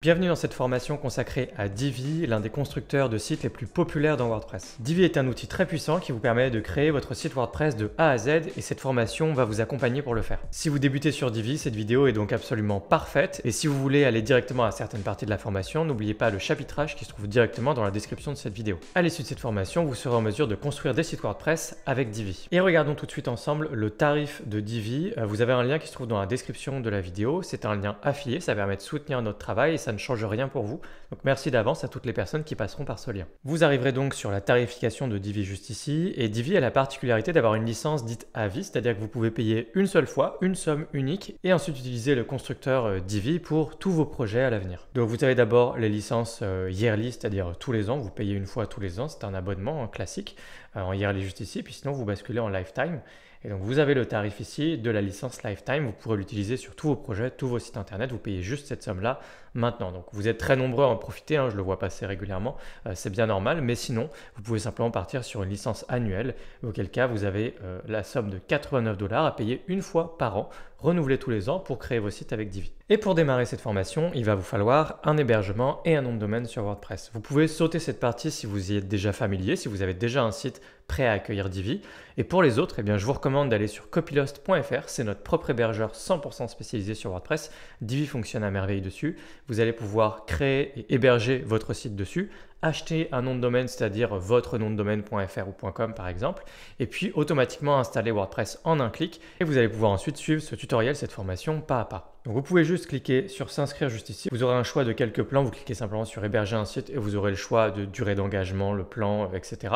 Bienvenue dans cette formation consacrée à Divi, l'un des constructeurs de sites les plus populaires dans WordPress. Divi est un outil très puissant qui vous permet de créer votre site WordPress de A à Z et cette formation va vous accompagner pour le faire. Si vous débutez sur Divi, cette vidéo est donc absolument parfaite et si vous voulez aller directement à certaines parties de la formation, n'oubliez pas le chapitrage qui se trouve directement dans la description de cette vidéo. À l'issue de cette formation, vous serez en mesure de construire des sites WordPress avec Divi. Et regardons tout de suite ensemble le tarif de Divi. Vous avez un lien qui se trouve dans la description de la vidéo. C'est un lien affilié, ça permet de soutenir notre travail et ça ne change rien pour vous. Donc merci d'avance à toutes les personnes qui passeront par ce lien. Vous arriverez donc sur la tarification de Divi juste ici. Et Divi a la particularité d'avoir une licence dite à vie, c'est-à-dire que vous pouvez payer une seule fois, une somme unique, et ensuite utiliser le constructeur Divi pour tous vos projets à l'avenir. Donc vous avez d'abord les licences yearly, c'est-à-dire tous les ans, vous payez une fois tous les ans, c'est un abonnement classique en yearly juste ici, puis sinon vous basculez en lifetime. Et donc vous avez le tarif ici de la licence Lifetime, vous pourrez l'utiliser sur tous vos projets, tous vos sites internet, vous payez juste cette somme-là maintenant. Donc vous êtes très nombreux à en profiter, je le vois passer régulièrement, c'est bien normal, mais sinon vous pouvez simplement partir sur une licence annuelle, auquel cas vous avez la somme de 89 $ à payer une fois par an, renouvelée tous les ans pour créer vos sites avec Divi. Et pour démarrer cette formation, il va vous falloir un hébergement et un nom de domaine sur WordPress. Vous pouvez sauter cette partie si vous y êtes déjà familier, si vous avez déjà un site prêt à accueillir Divi. Et pour les autres, je vous recommande d'aller sur copylost.fr, c'est notre propre hébergeur 100% spécialisé sur WordPress. Divi fonctionne à merveille dessus. Vous allez pouvoir créer et héberger votre site dessus, acheter un nom de domaine, c'est-à-dire votre nom de domaine.fr ou .com par exemple, et puis automatiquement installer WordPress en un clic. Et vous allez pouvoir ensuite suivre ce tutoriel, cette formation pas à pas. Donc vous pouvez juste cliquer sur s'inscrire juste ici. Vous aurez un choix de quelques plans. Vous cliquez simplement sur héberger un site et vous aurez le choix de durée d'engagement, le plan, etc.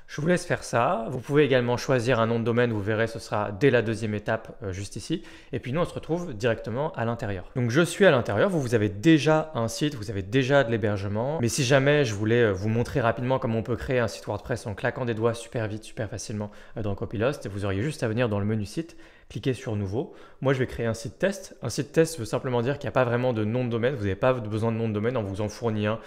Je vous laisse faire ça. Vous pouvez également choisir un nom de domaine. Vous verrez, ce sera dès la deuxième étape juste ici. Et puis nous, on se retrouve directement à l'intérieur. Donc je suis à l'intérieur. Vous avez déjà un site, vous avez déjà de l'hébergement. Mais si jamais je voulais vous montrer rapidement comment on peut créer un site WordPress en claquant des doigts super vite, super facilement dans Copylost, vous auriez juste à venir dans le menu site, cliquez sur nouveau. Moi, je vais créer un site test. Un site test veut simplement dire qu'il n'y a pas vraiment de nom de domaine. Vous n'avez pas besoin de nom de domaine, on vous en fournit un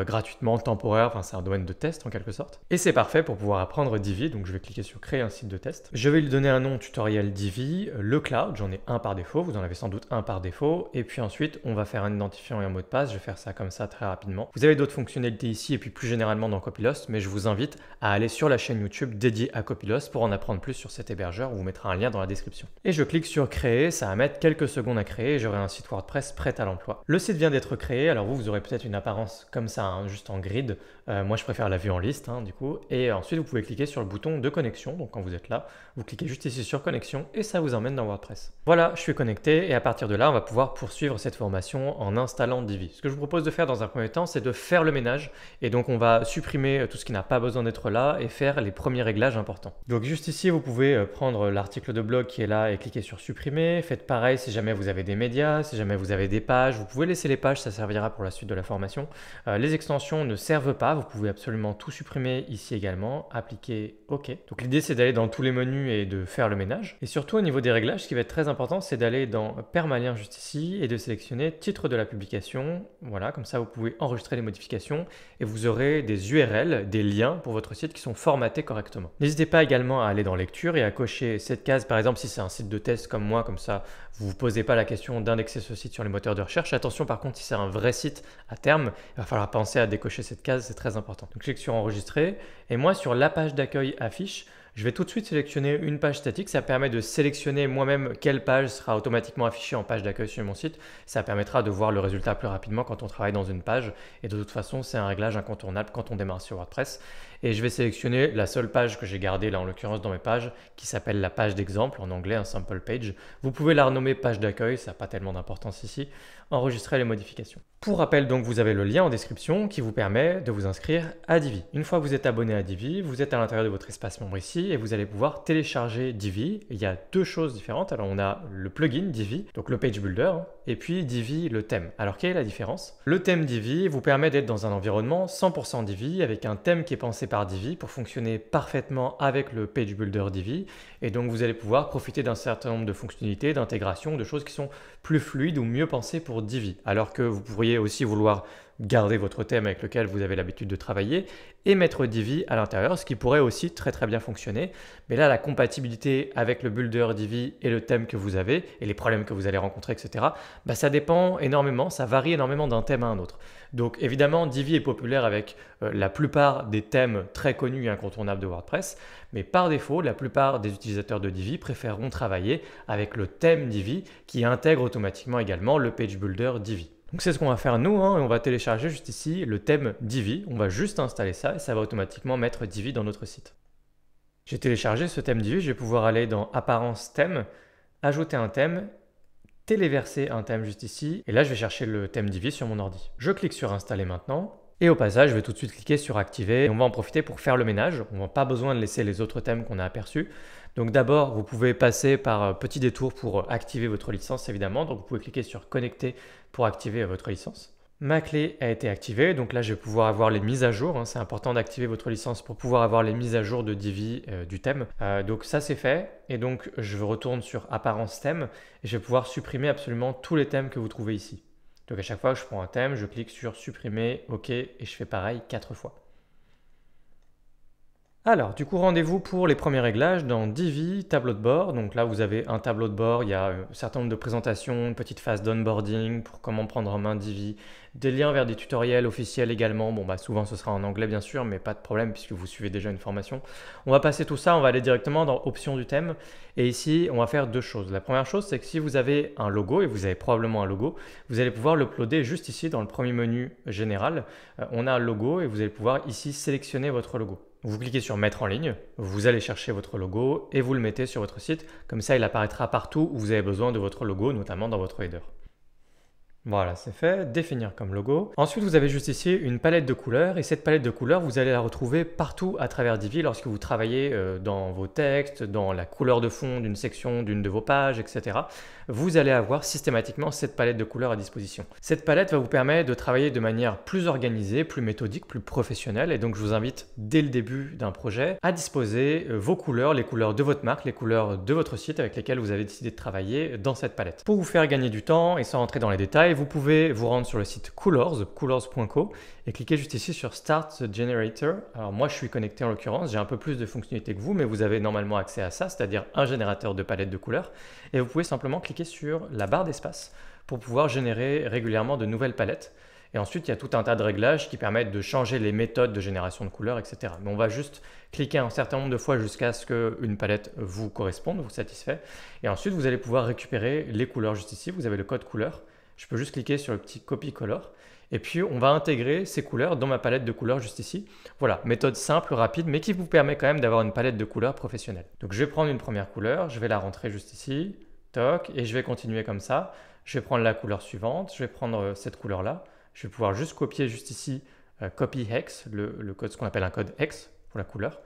gratuitement, temporaire. Enfin, c'est un domaine de test en quelque sorte. Et c'est parfait pour pouvoir apprendre Divi. Donc, je vais cliquer sur créer un site de test. Je vais lui donner un nom tutoriel Divi, le cloud. J'en ai un par défaut. Vous en avez sans doute un par défaut. Et puis ensuite, on va faire un identifiant et un mot de passe. Je vais faire ça comme ça très rapidement. Vous avez d'autres fonctionnalités ici et puis plus généralement dans Copylost. Mais je vous invite à aller sur la chaîne YouTube dédiée à Copylost pour en apprendre plus sur cet hébergeur. On vous mettra un lien dans la description. Et je clique sur créer, ça va mettre quelques secondes à créer et j'aurai un site WordPress prêt à l'emploi. Le site vient d'être créé, alors vous aurez peut-être une apparence comme ça, juste en grid. Moi je préfère la vue en liste du coup. Et ensuite vous pouvez cliquer sur le bouton de connexion. Donc quand vous êtes là, vous cliquez juste ici sur connexion et ça vous emmène dans WordPress. Voilà, je suis connecté et à partir de là, on va pouvoir poursuivre cette formation en installant Divi. Ce que je vous propose de faire dans un premier temps, c'est de faire le ménage. Et donc on va supprimer tout ce qui n'a pas besoin d'être là et faire les premiers réglages importants. Donc juste ici, vous pouvez prendre l'article de blog qui est là et cliquer sur supprimer. Faites pareil si jamais vous avez des médias, si jamais vous avez des pages. Vous pouvez laisser les pages, ça servira pour la suite de la formation. Les extensions ne servent pas. Vous pouvez absolument tout supprimer ici également. Appliquer OK. Donc l'idée, c'est d'aller dans tous les menus et de faire le ménage. Et surtout au niveau des réglages, ce qui va être très important, c'est d'aller dans permalien juste ici et de sélectionner titre de la publication. Voilà, comme ça vous pouvez enregistrer les modifications et vous aurez des URL, des liens pour votre site qui sont formatés correctement. N'hésitez pas également à aller dans lecture et à cocher cette case, par exemple si c'est un site de test comme moi, comme ça vous ne vous posez pas la question d'indexer ce site sur les moteurs de recherche. Attention par contre, si c'est un vrai site à terme, il va falloir penser à décocher cette case, c'est très important. Donc je clique sur enregistrer et moi sur la page d'accueil affiche, je vais tout de suite sélectionner une page statique. Ça permet de sélectionner moi-même quelle page sera automatiquement affichée en page d'accueil sur mon site. Ça permettra de voir le résultat plus rapidement quand on travaille dans une page. Et de toute façon, c'est un réglage incontournable quand on démarre sur WordPress. Et je vais sélectionner la seule page que j'ai gardée là en l'occurrence dans mes pages qui s'appelle la page d'exemple, en anglais un sample page. Vous pouvez la renommer page d'accueil, ça n'a pas tellement d'importance ici. Enregistrer les modifications. Pour rappel, donc vous avez le lien en description qui vous permet de vous inscrire à Divi. Une fois que vous êtes abonné à Divi, vous êtes à l'intérieur de votre espace membre ici et vous allez pouvoir télécharger Divi. Il y a deux choses différentes. Alors on a le plugin Divi, donc le page builder, et puis Divi le thème. Alors quelle est la différence? Le thème Divi vous permet d'être dans un environnement 100% Divi avec un thème qui est pensé par Divi pour fonctionner parfaitement avec le page builder Divi. Et donc vous allez pouvoir profiter d'un certain nombre de fonctionnalités, d'intégration, de choses qui sont plus fluides ou mieux pensées pour Divi. Alors que vous pourriez aussi vouloir garder votre thème avec lequel vous avez l'habitude de travailler et mettre Divi à l'intérieur, ce qui pourrait aussi très bien fonctionner. Mais là, la compatibilité avec le builder Divi et le thème que vous avez et les problèmes que vous allez rencontrer, etc., ça dépend énormément, ça varie énormément d'un thème à un autre. Donc évidemment, Divi est populaire avec la plupart des thèmes très connus et incontournables de WordPress, mais par défaut, la plupart des utilisateurs de Divi préféreront travailler avec le thème Divi qui intègre automatiquement également le page builder Divi. Donc c'est ce qu'on va faire nous, et on va télécharger juste ici le thème Divi, on va juste installer ça et ça va automatiquement mettre Divi dans notre site. J'ai téléchargé ce thème Divi, je vais pouvoir aller dans Apparence thème, ajouter un thème, téléverser un thème juste ici, et là je vais chercher le thème Divi sur mon ordi. Je clique sur Installer maintenant, et au passage je vais tout de suite cliquer sur Activer, et on va en profiter pour faire le ménage, on n'a pas besoin de laisser les autres thèmes qu'on a aperçus. Donc d'abord, vous pouvez passer par petit détour pour activer votre licence évidemment, donc vous pouvez cliquer sur Connecter pour activer votre licence. Ma clé a été activée, donc là je vais pouvoir avoir les mises à jour, c'est important d'activer votre licence pour pouvoir avoir les mises à jour de Divi du thème. Donc ça c'est fait, et donc je retourne sur Apparence thème, et je vais pouvoir supprimer absolument tous les thèmes que vous trouvez ici. Donc à chaque fois que je prends un thème, je clique sur Supprimer, OK, et je fais pareil 4 fois. Alors, du coup, rendez-vous pour les premiers réglages dans Divi, tableau de bord. Donc là, vous avez un tableau de bord, il y a un certain nombre de présentations, une petite phase d'onboarding pour comment prendre en main Divi, des liens vers des tutoriels officiels également. Bon, souvent, ce sera en anglais, bien sûr, mais pas de problème puisque vous suivez déjà une formation. On va passer tout ça, on va aller directement dans Options du thème. Et ici, on va faire deux choses. La première chose, c'est que si vous avez un logo, et vous avez probablement un logo, vous allez pouvoir l'uploader juste ici dans le premier menu général. On a un logo et vous allez pouvoir ici sélectionner votre logo. Vous cliquez sur Mettre en ligne, vous allez chercher votre logo et vous le mettez sur votre site. Comme ça, il apparaîtra partout où vous avez besoin de votre logo, notamment dans votre header. Voilà, c'est fait. Définir comme logo. Ensuite, vous avez juste ici une palette de couleurs et cette palette de couleurs, vous allez la retrouver partout à travers Divi lorsque vous travaillez dans vos textes, dans la couleur de fond d'une section, d'une de vos pages, etc. Vous allez avoir systématiquement cette palette de couleurs à disposition. Cette palette va vous permettre de travailler de manière plus organisée, plus méthodique, plus professionnelle et donc je vous invite dès le début d'un projet à disposer vos couleurs, les couleurs de votre marque, les couleurs de votre site avec lesquelles vous avez décidé de travailler dans cette palette. Pour vous faire gagner du temps et sans rentrer dans les détails, vous pouvez vous rendre sur le site colors.co et cliquer juste ici sur Start the Generator. Alors moi je suis connecté en l'occurrence, j'ai un peu plus de fonctionnalités que vous, mais vous avez normalement accès à ça, c'est-à-dire un générateur de palette de couleurs. Et vous pouvez simplement cliquer sur la barre d'espace pour pouvoir générer régulièrement de nouvelles palettes. Et ensuite, il y a tout un tas de réglages qui permettent de changer les méthodes de génération de couleurs, etc. Mais on va juste cliquer un certain nombre de fois jusqu'à ce qu'une palette vous corresponde, vous satisfait. Et ensuite, vous allez pouvoir récupérer les couleurs juste ici. Vous avez le code couleur. Je peux juste cliquer sur le petit copy color. Et puis, on va intégrer ces couleurs dans ma palette de couleurs juste ici. Voilà, méthode simple, rapide, mais qui vous permet quand même d'avoir une palette de couleurs professionnelle. Donc, je vais prendre une première couleur, je vais la rentrer juste ici, toc, et je vais continuer comme ça. Je vais prendre la couleur suivante, je vais prendre cette couleur-là. Je vais pouvoir juste copier juste ici copy hex, le code, ce qu'on appelle un code hex pour la couleur.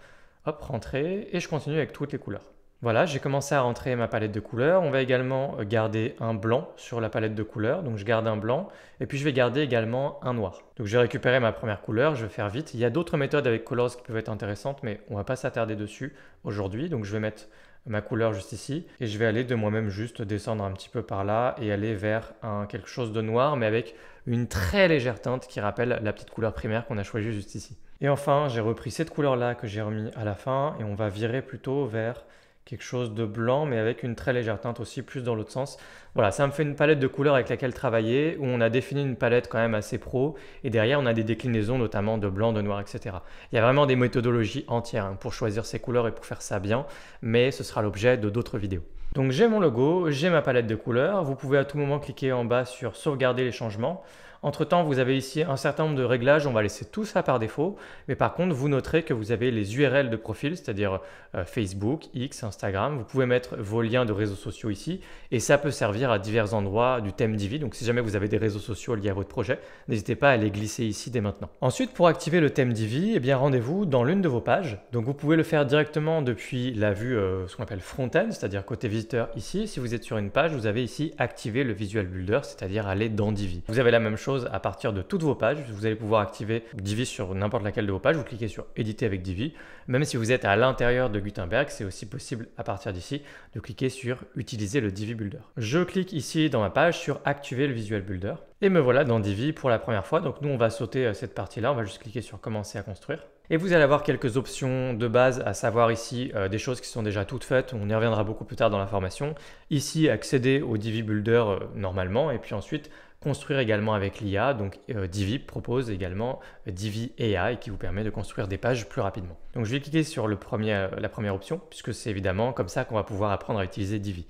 Hop, rentrer, et je continue avec toutes les couleurs. Voilà, j'ai commencé à rentrer ma palette de couleurs. On va également garder un blanc sur la palette de couleurs. Donc je garde un blanc et puis je vais garder également un noir. Donc j'ai récupéré ma première couleur, je vais faire vite. Il y a d'autres méthodes avec Colors qui peuvent être intéressantes, mais on ne va pas s'attarder dessus aujourd'hui. Donc je vais mettre ma couleur juste ici et je vais aller de moi-même juste descendre un petit peu par là et aller vers quelque chose de noir, mais avec une très légère teinte qui rappelle la petite couleur primaire qu'on a choisie juste ici. Et enfin, j'ai repris cette couleur-là que j'ai remis à la fin et on va virer plutôt vers quelque chose de blanc mais avec une très légère teinte aussi, plus dans l'autre sens. Voilà, ça me fait une palette de couleurs avec laquelle travailler où on a défini une palette quand même assez pro et derrière on a des déclinaisons notamment de blanc, de noir, etc. Il y a vraiment des méthodologies entières pour choisir ces couleurs et pour faire ça bien, mais ce sera l'objet de d'autres vidéos. Donc j'ai mon logo, j'ai ma palette de couleurs, vous pouvez à tout moment cliquer en bas sur sauvegarder les changements. Entre temps, vous avez ici un certain nombre de réglages, on va laisser tout ça par défaut, mais par contre, vous noterez que vous avez les URL de profil, c'est-à-dire Facebook, X, Instagram. Vous pouvez mettre vos liens de réseaux sociaux ici et ça peut servir à divers endroits du thème Divi. Donc si jamais vous avez des réseaux sociaux liés à votre projet, n'hésitez pas à les glisser ici dès maintenant. Ensuite, pour activer le thème Divi, eh bien rendez-vous dans l'une de vos pages. Donc vous pouvez le faire directement depuis la vue, ce qu'on appelle front-end, c'est-à-dire côté visiteur ici. Si vous êtes sur une page, vous avez ici activer le Visual Builder, c'est-à-dire aller dans Divi. Vous avez la même chose chose à partir de toutes vos pages. Vous allez pouvoir activer Divi sur n'importe laquelle de vos pages. Vous cliquez sur éditer avec Divi. Même si vous êtes à l'intérieur de Gutenberg, c'est aussi possible à partir d'ici de cliquer sur utiliser le Divi Builder. Je clique ici dans ma page sur activer le Visual Builder. Et me voilà dans Divi pour la première fois. Donc nous, on va sauter cette partie-là. On va juste cliquer sur commencer à construire. Et vous allez avoir quelques options de base, à savoir ici des choses qui sont déjà toutes faites. On y reviendra beaucoup plus tard dans la formation. Ici, accéder au Divi Builder normalement. Et puis ensuite, construire également avec l'IA. Donc Divi propose également Divi AI qui vous permet de construire des pages plus rapidement. Donc je vais cliquer sur la première option puisque c'est évidemment comme ça qu'on va pouvoir apprendre à utiliser Divi.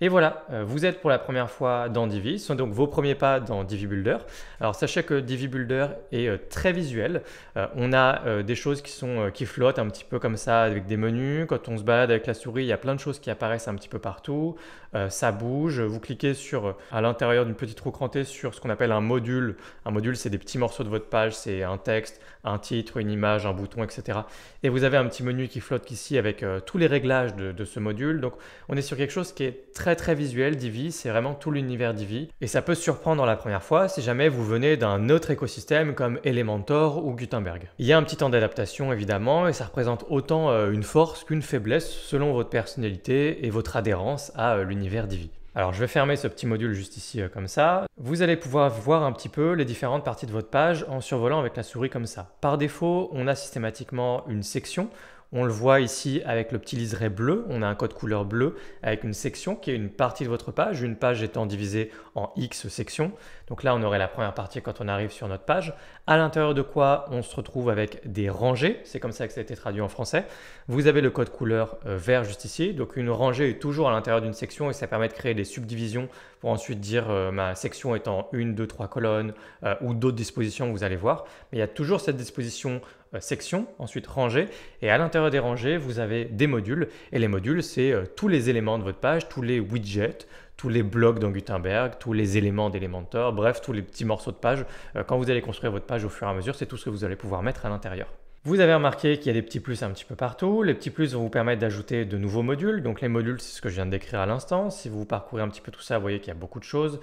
Et voilà, vous êtes pour la première fois dans Divi. Ce sont donc vos premiers pas dans Divi Builder. Alors sachez que Divi Builder est très visuel. On a des choses qui flottent un petit peu comme ça avec des menus. Quand on se balade avec la souris, il y a plein de choses qui apparaissent un petit peu partout. Ça bouge. Vous cliquez à l'intérieur d'une petite roue crantée sur ce qu'on appelle un module. Un module, c'est des petits morceaux de votre page. C'est un texte, un titre, une image, un bouton, etc. Et vous avez un petit menu qui flotte ici avec tous les réglages de ce module. Donc on est sur quelque chose qui est très visuel. Divi, c'est vraiment tout l'univers Divi. Et ça peut surprendre la première fois si jamais vous venez d'un autre écosystème comme Elementor ou Gutenberg. Il y a un petit temps d'adaptation évidemment et ça représente autant une force qu'une faiblesse selon votre personnalité et votre adhérence à l'univers Divi. Alors je vais fermer ce petit module juste ici comme ça. Vous allez pouvoir voir un petit peu les différentes parties de votre page en survolant avec la souris comme ça. Par défaut, on a systématiquement une section. On le voit ici avec le petit liseré bleu, on a un code couleur bleu avec une section qui est une partie de votre page, une page étant divisée en X sections. Donc là, on aurait la première partie quand on arrive sur notre page, à l'intérieur de quoi on se retrouve avec des rangées, c'est comme ça que ça a été traduit en français. Vous avez le code couleur vert juste ici, donc une rangée est toujours à l'intérieur d'une section et ça permet de créer des subdivisions pour ensuite dire ma section est en 1, 2, 3 colonnes ou d'autres dispositions, vous allez voir. Mais il y a toujours cette disposition section, ensuite rangée, et à l'intérieur des rangées, vous avez des modules, et les modules, c'est tous les éléments de votre page, tous les widgets, tous les blocs dans Gutenberg, tous les éléments d'Elementor, bref, tous les petits morceaux de page. Quand vous allez construire votre page au fur et à mesure, c'est tout ce que vous allez pouvoir mettre à l'intérieur. Vous avez remarqué qu'il y a des petits plus un petit peu partout. Les petits plus vont vous permettre d'ajouter de nouveaux modules. Donc les modules, c'est ce que je viens de décrire à l'instant. Si vous parcourez un petit peu tout ça, vous voyez qu'il y a beaucoup de choses.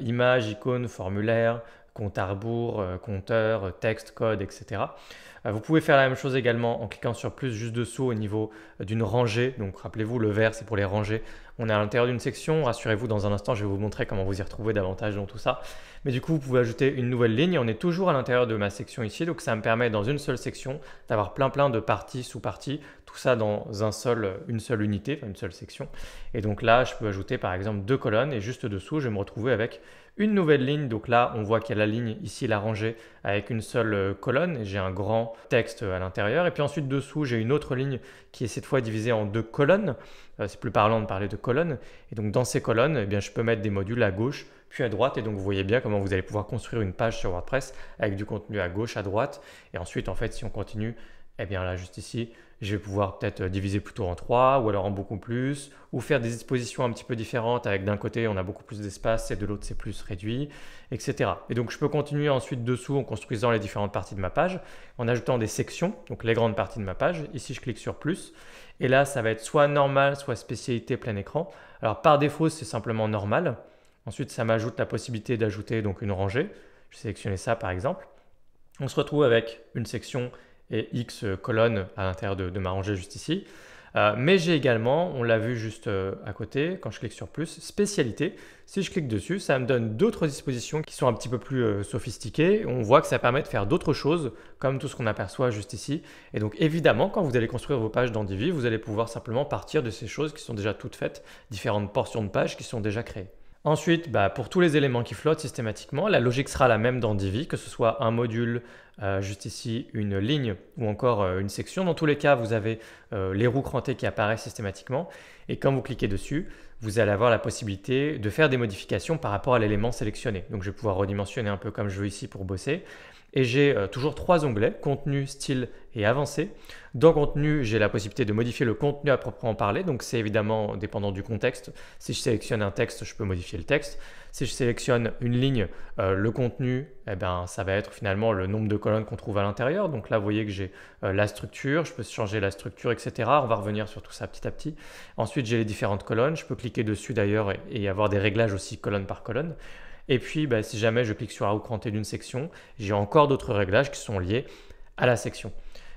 Images, icônes, formulaires, compte à rebours, compteur, texte, code, etc. Vous pouvez faire la même chose également en cliquant sur plus juste dessous au niveau d'une rangée. Donc rappelez-vous, le vert, c'est pour les rangées. On est à l'intérieur d'une section. Rassurez-vous, dans un instant, je vais vous montrer comment vous y retrouver davantage dans tout ça. Mais du coup, vous pouvez ajouter une nouvelle ligne. On est toujours à l'intérieur de ma section ici. Donc ça me permet dans une seule section d'avoir plein de parties, sous-parties. Tout ça dans une seule unité, enfin une seule section. Et donc là, je peux ajouter par exemple 2 colonnes. Et juste dessous, je vais me retrouver avec une nouvelle ligne. Donc là, on voit qu'il y a la ligne ici, la rangée, avec une seule colonne. Et j'ai un grand texte à l'intérieur. Et puis ensuite, dessous, j'ai une autre ligne qui est cette fois divisée en 2 colonnes. C'est plus parlant de parler de colonnes. Et donc dans ces colonnes, eh bien, je peux mettre des modules à gauche puis à droite. Et donc vous voyez bien comment vous allez pouvoir construire une page sur WordPress avec du contenu à gauche, à droite. Et ensuite, en fait, si on continue, eh bien là, juste ici, je vais pouvoir peut-être diviser plutôt en 3 ou alors en beaucoup plus, ou faire des dispositions un petit peu différentes avec d'un côté on a beaucoup plus d'espace et de l'autre c'est plus réduit, etc. Et donc je peux continuer ensuite dessous en construisant les différentes parties de ma page, en ajoutant des sections, donc les grandes parties de ma page. Ici je clique sur plus et là ça va être soit normal, soit spécialité plein écran. Alors par défaut c'est simplement normal. Ensuite ça m'ajoute la possibilité d'ajouter donc une rangée. Je vais sélectionner ça par exemple. On se retrouve avec une section et X colonnes à l'intérieur de ma rangée juste ici. Mais j'ai également, on l'a vu juste à côté, quand je clique sur plus, spécialité. Si je clique dessus, ça me donne d'autres dispositions qui sont un petit peu plus sophistiquées. On voit que ça permet de faire d'autres choses, comme tout ce qu'on aperçoit juste ici. Et donc évidemment, quand vous allez construire vos pages dans Divi, vous allez pouvoir simplement partir de ces choses qui sont déjà toutes faites, différentes portions de pages qui sont déjà créées. Ensuite, pour tous les éléments qui flottent systématiquement, la logique sera la même dans Divi, que ce soit un module, juste ici une ligne ou encore une section. Dans tous les cas, vous avez les roues crantées qui apparaissent systématiquement et quand vous cliquez dessus, vous allez avoir la possibilité de faire des modifications par rapport à l'élément sélectionné. Donc je vais pouvoir redimensionner un peu comme je veux ici pour bosser. Et j'ai toujours 3 onglets, contenu, style et avancé. Dans contenu, j'ai la possibilité de modifier le contenu à proprement parler. Donc c'est évidemment dépendant du contexte. Si je sélectionne un texte, je peux modifier le texte. Si je sélectionne une ligne, le contenu, ça va être finalement le nombre de colonnes qu'on trouve à l'intérieur. Donc là, vous voyez que j'ai la structure, je peux changer la structure, etc. On va revenir sur tout ça petit à petit. Ensuite, j'ai les différentes colonnes. Je peux cliquer dessus d'ailleurs et avoir des réglages aussi colonne par colonne. Et puis, si jamais je clique sur la roue crantée d'une section, j'ai encore d'autres réglages qui sont liés à la section.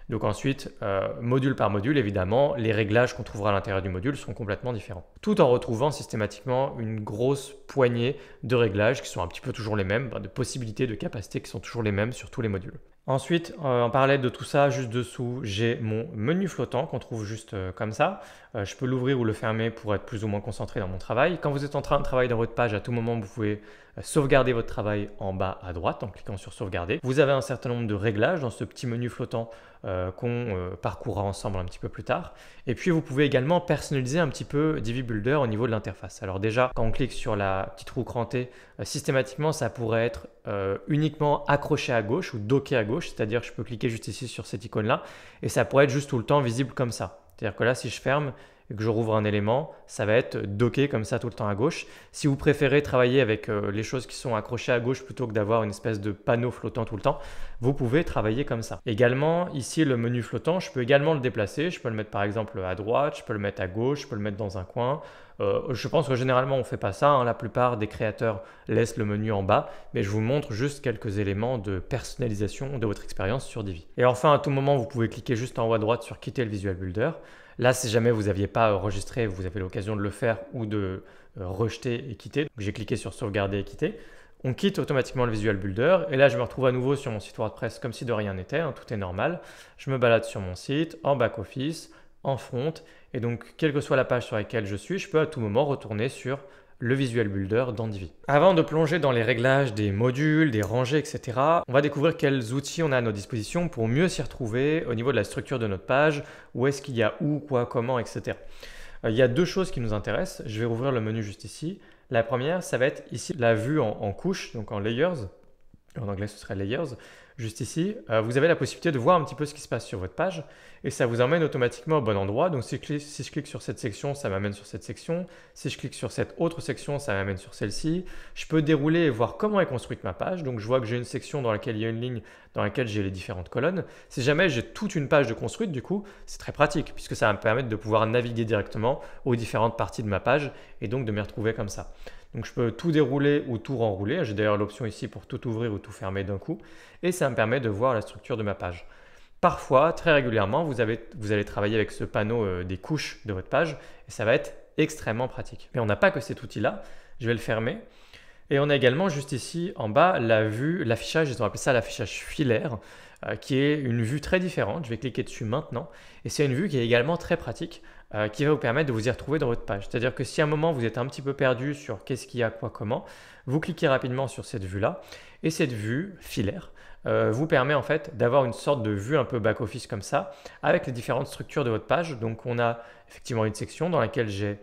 Donc ensuite, module par module, évidemment, les réglages qu'on trouvera à l'intérieur du module seront complètement différents. Tout en retrouvant systématiquement une grosse poignée de réglages qui sont un petit peu toujours les mêmes, de possibilités de capacités qui sont toujours les mêmes sur tous les modules. Ensuite, en parallèle de tout ça, juste dessous, j'ai mon menu flottant qu'on trouve juste comme ça. Je peux l'ouvrir ou le fermer pour être plus ou moins concentré dans mon travail. Quand vous êtes en train de travailler dans votre page, à tout moment, vous pouvez sauvegarder votre travail en bas à droite en cliquant sur sauvegarder. Vous avez un certain nombre de réglages dans ce petit menu flottant qu'on parcourra ensemble un petit peu plus tard. Et puis, vous pouvez également personnaliser un petit peu Divi Builder au niveau de l'interface. Alors déjà, quand on clique sur la petite roue crantée, systématiquement, ça pourrait être uniquement accroché à gauche ou docké à gauche, c'est-à-dire que je peux cliquer juste ici sur cette icône-là et ça pourrait être juste tout le temps visible comme ça. C'est-à-dire que là, si je ferme et que je rouvre un élément, ça va être docké comme ça tout le temps à gauche. Si vous préférez travailler avec les choses qui sont accrochées à gauche plutôt que d'avoir une espèce de panneau flottant tout le temps, vous pouvez travailler comme ça. Également, ici, le menu flottant, je peux également le déplacer. Je peux le mettre par exemple à droite, je peux le mettre à gauche, je peux le mettre dans un coin. Je pense que généralement, on ne fait pas ça. Hein. La plupart des créateurs laissent le menu en bas, mais je vous montre juste quelques éléments de personnalisation de votre expérience sur Divi. Et enfin, à tout moment, vous pouvez cliquer juste en haut à droite sur quitter le Visual Builder. Là, si jamais vous n'aviez pas enregistré, vous avez l'occasion de le faire ou de rejeter et quitter. J'ai cliqué sur sauvegarder et quitter. On quitte automatiquement le Visual Builder et là, je me retrouve à nouveau sur mon site WordPress comme si de rien n'était, hein, tout est normal. Je me balade sur mon site, en back-office, en front et donc, quelle que soit la page sur laquelle je suis, je peux à tout moment retourner sur le Visual Builder dans Divi. Avant de plonger dans les réglages des modules, des rangées, etc., on va découvrir quels outils on a à notre disposition pour mieux s'y retrouver au niveau de la structure de notre page, où est-ce qu'il y a où, quoi, comment, etc. Il y a deux choses qui nous intéressent. Je vais rouvrir le menu juste ici. La première, ça va être ici la vue en couches, donc en layers. En anglais, ce serait layers. Juste ici, vous avez la possibilité de voir un petit peu ce qui se passe sur votre page et ça vous emmène automatiquement au bon endroit. Donc, si je clique sur cette section, ça m'amène sur cette section. Si je clique sur cette autre section, ça m'amène sur celle-ci. Je peux dérouler et voir comment est construite ma page. Donc, je vois que j'ai une section dans laquelle il y a une ligne dans laquelle j'ai les différentes colonnes. Si jamais j'ai toute une page de construite, du coup, c'est très pratique puisque ça va me permettre de pouvoir naviguer directement aux différentes parties de ma page et donc de m'y retrouver comme ça. Donc, je peux tout dérouler ou tout renrouler. J'ai d'ailleurs l'option ici pour tout ouvrir ou tout fermer d'un coup. Et ça me permet de voir la structure de ma page. Parfois, très régulièrement, vous allez travailler avec ce panneau des couches de votre page et ça va être extrêmement pratique. Mais on n'a pas que cet outil-là. Je vais le fermer. Et on a également juste ici en bas la vue, l'affichage, ils ont appelé ça l'affichage filaire, qui est une vue très différente. Je vais cliquer dessus maintenant. Et c'est une vue qui est également très pratique, qui va vous permettre de vous y retrouver dans votre page. C'est-à-dire que si à un moment vous êtes un petit peu perdu sur qu'est-ce qu'il y a, quoi, comment, vous cliquez rapidement sur cette vue-là. Et cette vue filaire vous permet en fait d'avoir une sorte de vue un peu back-office comme ça, avec les différentes structures de votre page. Donc on a effectivement une section dans laquelle j'ai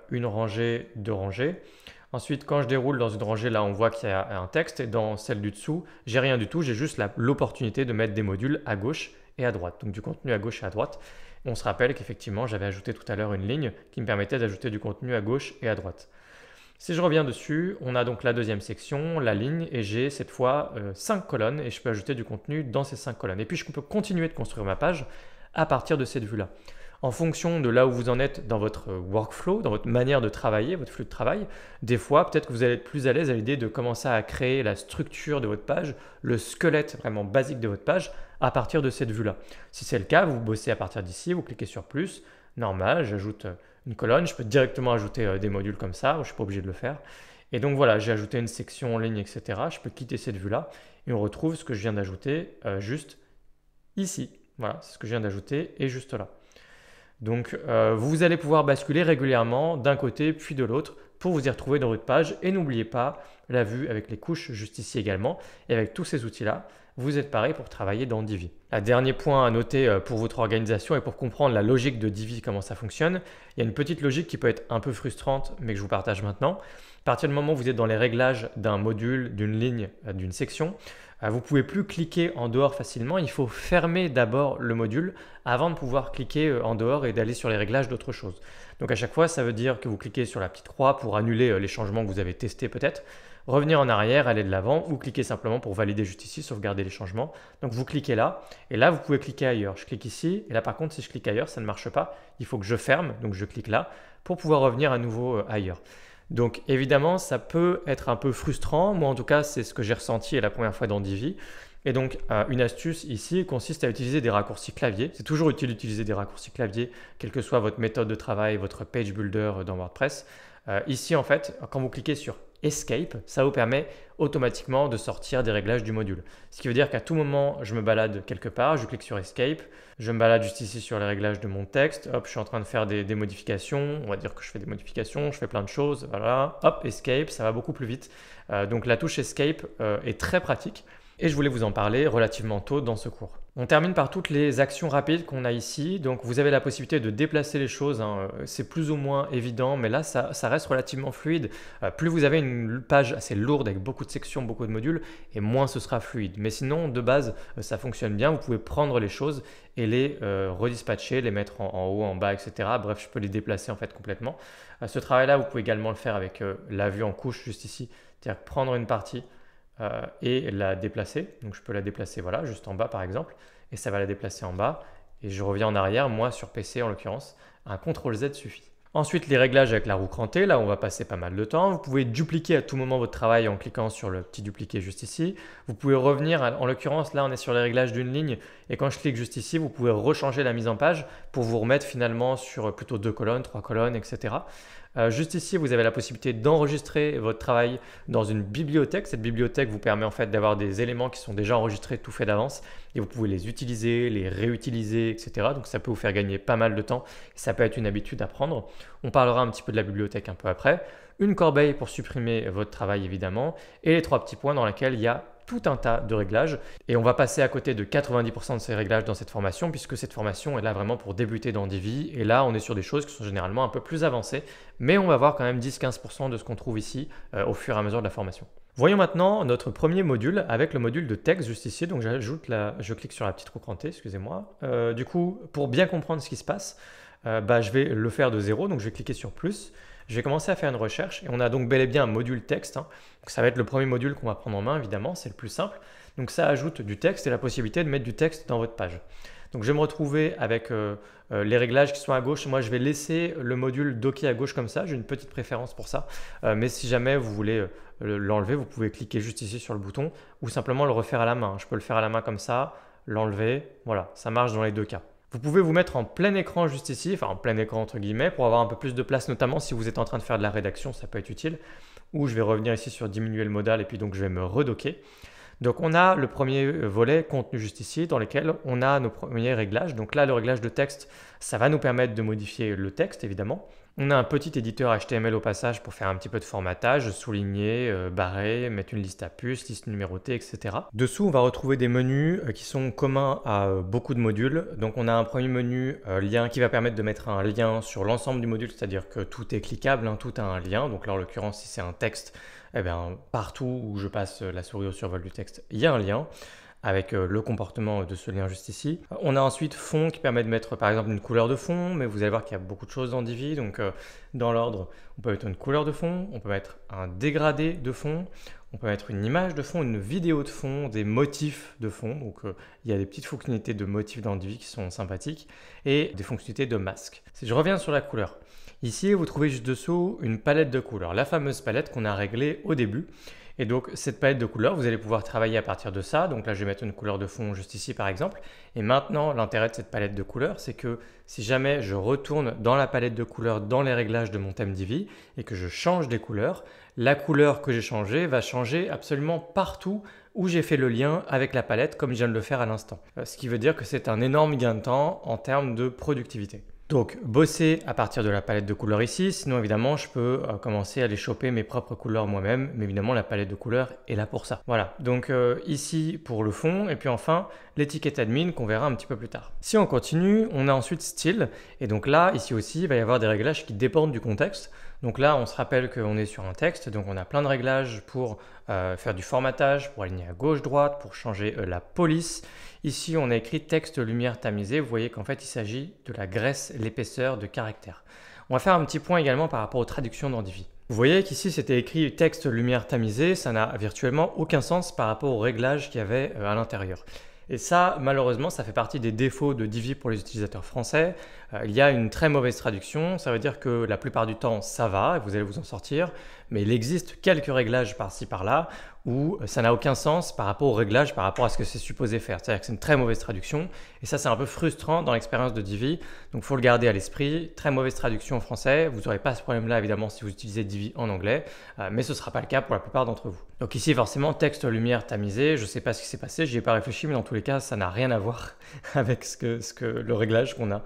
une rangée, deux rangées. Ensuite, quand je déroule dans une rangée, là, on voit qu'il y a un texte et dans celle du dessous, j'ai rien du tout. J'ai juste l'opportunité de mettre des modules à gauche et à droite, donc du contenu à gauche et à droite. On se rappelle qu'effectivement, j'avais ajouté tout à l'heure une ligne qui me permettait d'ajouter du contenu à gauche et à droite. Si je reviens dessus, on a donc la deuxième section, la ligne, et j'ai cette fois 5 colonnes et je peux ajouter du contenu dans ces 5 colonnes. Et puis, je peux continuer de construire ma page à partir de cette vue-là. En fonction de là où vous en êtes dans votre workflow, dans votre manière de travailler, votre flux de travail, des fois, peut-être que vous allez être plus à l'aise à l'idée de commencer à créer la structure de votre page, le squelette vraiment basique de votre page à partir de cette vue-là. Si c'est le cas, vous bossez à partir d'ici, vous cliquez sur plus, normal, j'ajoute une colonne, je peux directement ajouter des modules comme ça, je ne suis pas obligé de le faire. Et donc voilà, j'ai ajouté une section en ligne, etc. Je peux quitter cette vue-là et on retrouve ce que je viens d'ajouter juste ici. Voilà, c'est ce que je viens d'ajouter et juste là. Donc, vous allez pouvoir basculer régulièrement d'un côté puis de l'autre pour vous y retrouver dans votre page. Et n'oubliez pas la vue avec les couches juste ici également. Et avec tous ces outils-là, vous êtes pareil pour travailler dans Divi. Un dernier point à noter pour votre organisation et pour comprendre la logique de Divi, comment ça fonctionne, il y a une petite logique qui peut être un peu frustrante, mais que je vous partage maintenant. À partir du moment où vous êtes dans les réglages d'un module, d'une ligne, d'une section, vous ne pouvez plus cliquer en dehors facilement. Il faut fermer d'abord le module avant de pouvoir cliquer en dehors et d'aller sur les réglages d'autre chose. Donc à chaque fois, ça veut dire que vous cliquez sur la petite croix pour annuler les changements que vous avez testés peut-être, revenir en arrière, aller de l'avant ou cliquer simplement pour valider juste ici, sauvegarder les changements. Donc vous cliquez là et là, vous pouvez cliquer ailleurs. Je clique ici et là par contre, si je clique ailleurs, ça ne marche pas. Il faut que je ferme, donc je clique là pour pouvoir revenir à nouveau ailleurs. Donc évidemment, ça peut être un peu frustrant. Moi en tout cas, c'est ce que j'ai ressenti la première fois dans Divi. Et donc, une astuce ici consiste à utiliser des raccourcis clavier. C'est toujours utile d'utiliser des raccourcis clavier, quelle que soit votre méthode de travail, votre page builder dans WordPress. Ici, en fait, quand vous cliquez sur Escape, ça vous permet automatiquement de sortir des réglages du module. Ce qui veut dire qu'à tout moment, je me balade quelque part, je clique sur Escape, je me balade juste ici sur les réglages de mon texte, hop, je suis en train de faire des modifications, on va dire que je fais des modifications, je fais plein de choses, voilà, hop, Escape, ça va beaucoup plus vite. Donc la touche Escape est très pratique. Et je voulais vous en parler relativement tôt dans ce cours. On termine par toutes les actions rapides qu'on a ici. Donc vous avez la possibilité de déplacer les choses, hein. C'est plus ou moins évident, mais là ça reste relativement fluide. Plus vous avez une page assez lourde avec beaucoup de sections, beaucoup de modules, et moins ce sera fluide. Mais sinon, de base, ça fonctionne bien. Vous pouvez prendre les choses et les redispatcher, les mettre en haut, en bas, etc. Bref, je peux les déplacer en fait complètement. Ce travail-là, vous pouvez également le faire avec la vue en couche juste ici. C'est-à-dire prendre une partie et la déplacer. Donc je peux la déplacer voilà, juste en bas par exemple, et ça va la déplacer en bas. Et je reviens en arrière, moi sur PC en l'occurrence, un CTRL-Z suffit. Ensuite, les réglages avec la roue crantée, là on va passer pas mal de temps. Vous pouvez dupliquer à tout moment votre travail en cliquant sur le petit dupliquer juste ici. Vous pouvez revenir, en l'occurrence là on est sur les réglages d'une ligne, et quand je clique juste ici, vous pouvez rechanger la mise en page pour vous remettre finalement sur plutôt 2 colonnes, 3 colonnes, etc. Juste ici, vous avez la possibilité d'enregistrer votre travail dans une bibliothèque. Cette bibliothèque vous permet en fait d'avoir des éléments qui sont déjà enregistrés, tout fait d'avance, et vous pouvez les utiliser, les réutiliser, etc. Donc ça peut vous faire gagner pas mal de temps, et ça peut être une habitude à prendre. On parlera un petit peu de la bibliothèque un peu après. Une corbeille pour supprimer votre travail évidemment, et les 3 petits points dans lesquels il y a tout un tas de réglages, et on va passer à côté de 90% de ces réglages dans cette formation, puisque cette formation est là vraiment pour débuter dans Divi, et là on est sur des choses qui sont généralement un peu plus avancées, mais on va voir quand même 10-15% de ce qu'on trouve ici au fur et à mesure de la formation. Voyons maintenant notre premier module avec le module de texte juste ici. Donc je clique sur la petite roue crantée, excusez-moi. Du coup, pour bien comprendre ce qui se passe, je vais le faire de zéro, donc je vais cliquer sur plus. Je vais commencer à faire une recherche et on a donc bel et bien un module texte, hein. Donc ça va être le premier module qu'on va prendre en main évidemment, c'est le plus simple. Donc ça ajoute du texte et la possibilité de mettre du texte dans votre page. Donc je vais me retrouver avec les réglages qui sont à gauche. Moi je vais laisser le module docké à gauche comme ça, j'ai une petite préférence pour ça. Mais si jamais vous voulez l'enlever, vous pouvez cliquer juste ici sur le bouton ou simplement le refaire à la main. Je peux le faire à la main comme ça, l'enlever, voilà, ça marche dans les deux cas. Vous pouvez vous mettre en plein écran juste ici, enfin en plein écran entre guillemets, pour avoir un peu plus de place, notamment si vous êtes en train de faire de la rédaction, ça peut être utile. Ou je vais revenir ici sur diminuer le modal et puis donc je vais me redocker. Donc on a le premier volet contenu juste ici dans lequel on a nos premiers réglages. Donc là le réglage de texte, ça va nous permettre de modifier le texte évidemment. On a un petit éditeur HTML au passage pour faire un petit peu de formatage, souligner, barrer, mettre une liste à puces, liste numérotée, etc. Dessous, on va retrouver des menus qui sont communs à beaucoup de modules. Donc on a un premier menu lien qui va permettre de mettre un lien sur l'ensemble du module, c'est-à-dire que tout est cliquable, hein, tout a un lien. Donc là en l'occurrence, si c'est un texte, eh bien, partout où je passe la souris au survol du texte, il y a un lien avec le comportement de ce lien juste ici. On a ensuite fond qui permet de mettre par exemple une couleur de fond, mais vous allez voir qu'il y a beaucoup de choses dans Divi. Donc dans l'ordre, on peut mettre une couleur de fond, on peut mettre un dégradé de fond, on peut mettre une image de fond, une vidéo de fond, des motifs de fond. Donc il y a des petites fonctionnalités de motifs dans Divi qui sont sympathiques et des fonctionnalités de masque. Si je reviens sur la couleur, ici vous trouvez juste dessous une palette de couleurs, la fameuse palette qu'on a réglée au début. Et donc cette palette de couleurs, vous allez pouvoir travailler à partir de ça. Donc là, je vais mettre une couleur de fond juste ici par exemple. Et maintenant, l'intérêt de cette palette de couleurs, c'est que si jamais je retourne dans la palette de couleurs, dans les réglages de mon thème Divi, et que je change des couleurs, la couleur que j'ai changée va changer absolument partout où j'ai fait le lien avec la palette comme je viens de le faire à l'instant. Ce qui veut dire que c'est un énorme gain de temps en termes de productivité. Donc, bosser à partir de la palette de couleurs ici, sinon évidemment je peux commencer à aller choper mes propres couleurs moi-même, mais évidemment la palette de couleurs est là pour ça. Voilà, donc ici pour le fond, et puis enfin l'étiquette admin qu'on verra un petit peu plus tard. Si on continue, on a ensuite style, et donc là, ici aussi, il va y avoir des réglages qui dépendent du contexte. Donc là, on se rappelle qu'on est sur un texte, donc on a plein de réglages pour faire du formatage, pour aligner à gauche-droite, pour changer la police. Ici, on a écrit texte lumière tamisée. Vous voyez qu'en fait, il s'agit de la graisse, l'épaisseur de caractère. On va faire un petit point également par rapport aux traductions dans Divi. Vous voyez qu'ici, c'était écrit texte lumière tamisée. Ça n'a virtuellement aucun sens par rapport aux réglages qu'il y avait à l'intérieur. Et ça, malheureusement, ça fait partie des défauts de Divi pour les utilisateurs français. Il y a une très mauvaise traduction, ça veut dire que la plupart du temps, ça va, et vous allez vous en sortir, mais il existe quelques réglages par-ci par-là où ça n'a aucun sens par rapport aux réglages, par rapport à ce que c'est supposé faire. C'est-à-dire que c'est une très mauvaise traduction, et ça, c'est un peu frustrant dans l'expérience de Divi, donc il faut le garder à l'esprit. Très mauvaise traduction en français, vous n'aurez pas ce problème-là évidemment si vous utilisez Divi en anglais, mais ce ne sera pas le cas pour la plupart d'entre vous. Donc ici, forcément, texte, lumière, tamisé, je ne sais pas ce qui s'est passé, j'y ai pas réfléchi, mais dans tous les cas, ça n'a rien à voir avec le réglage qu'on a.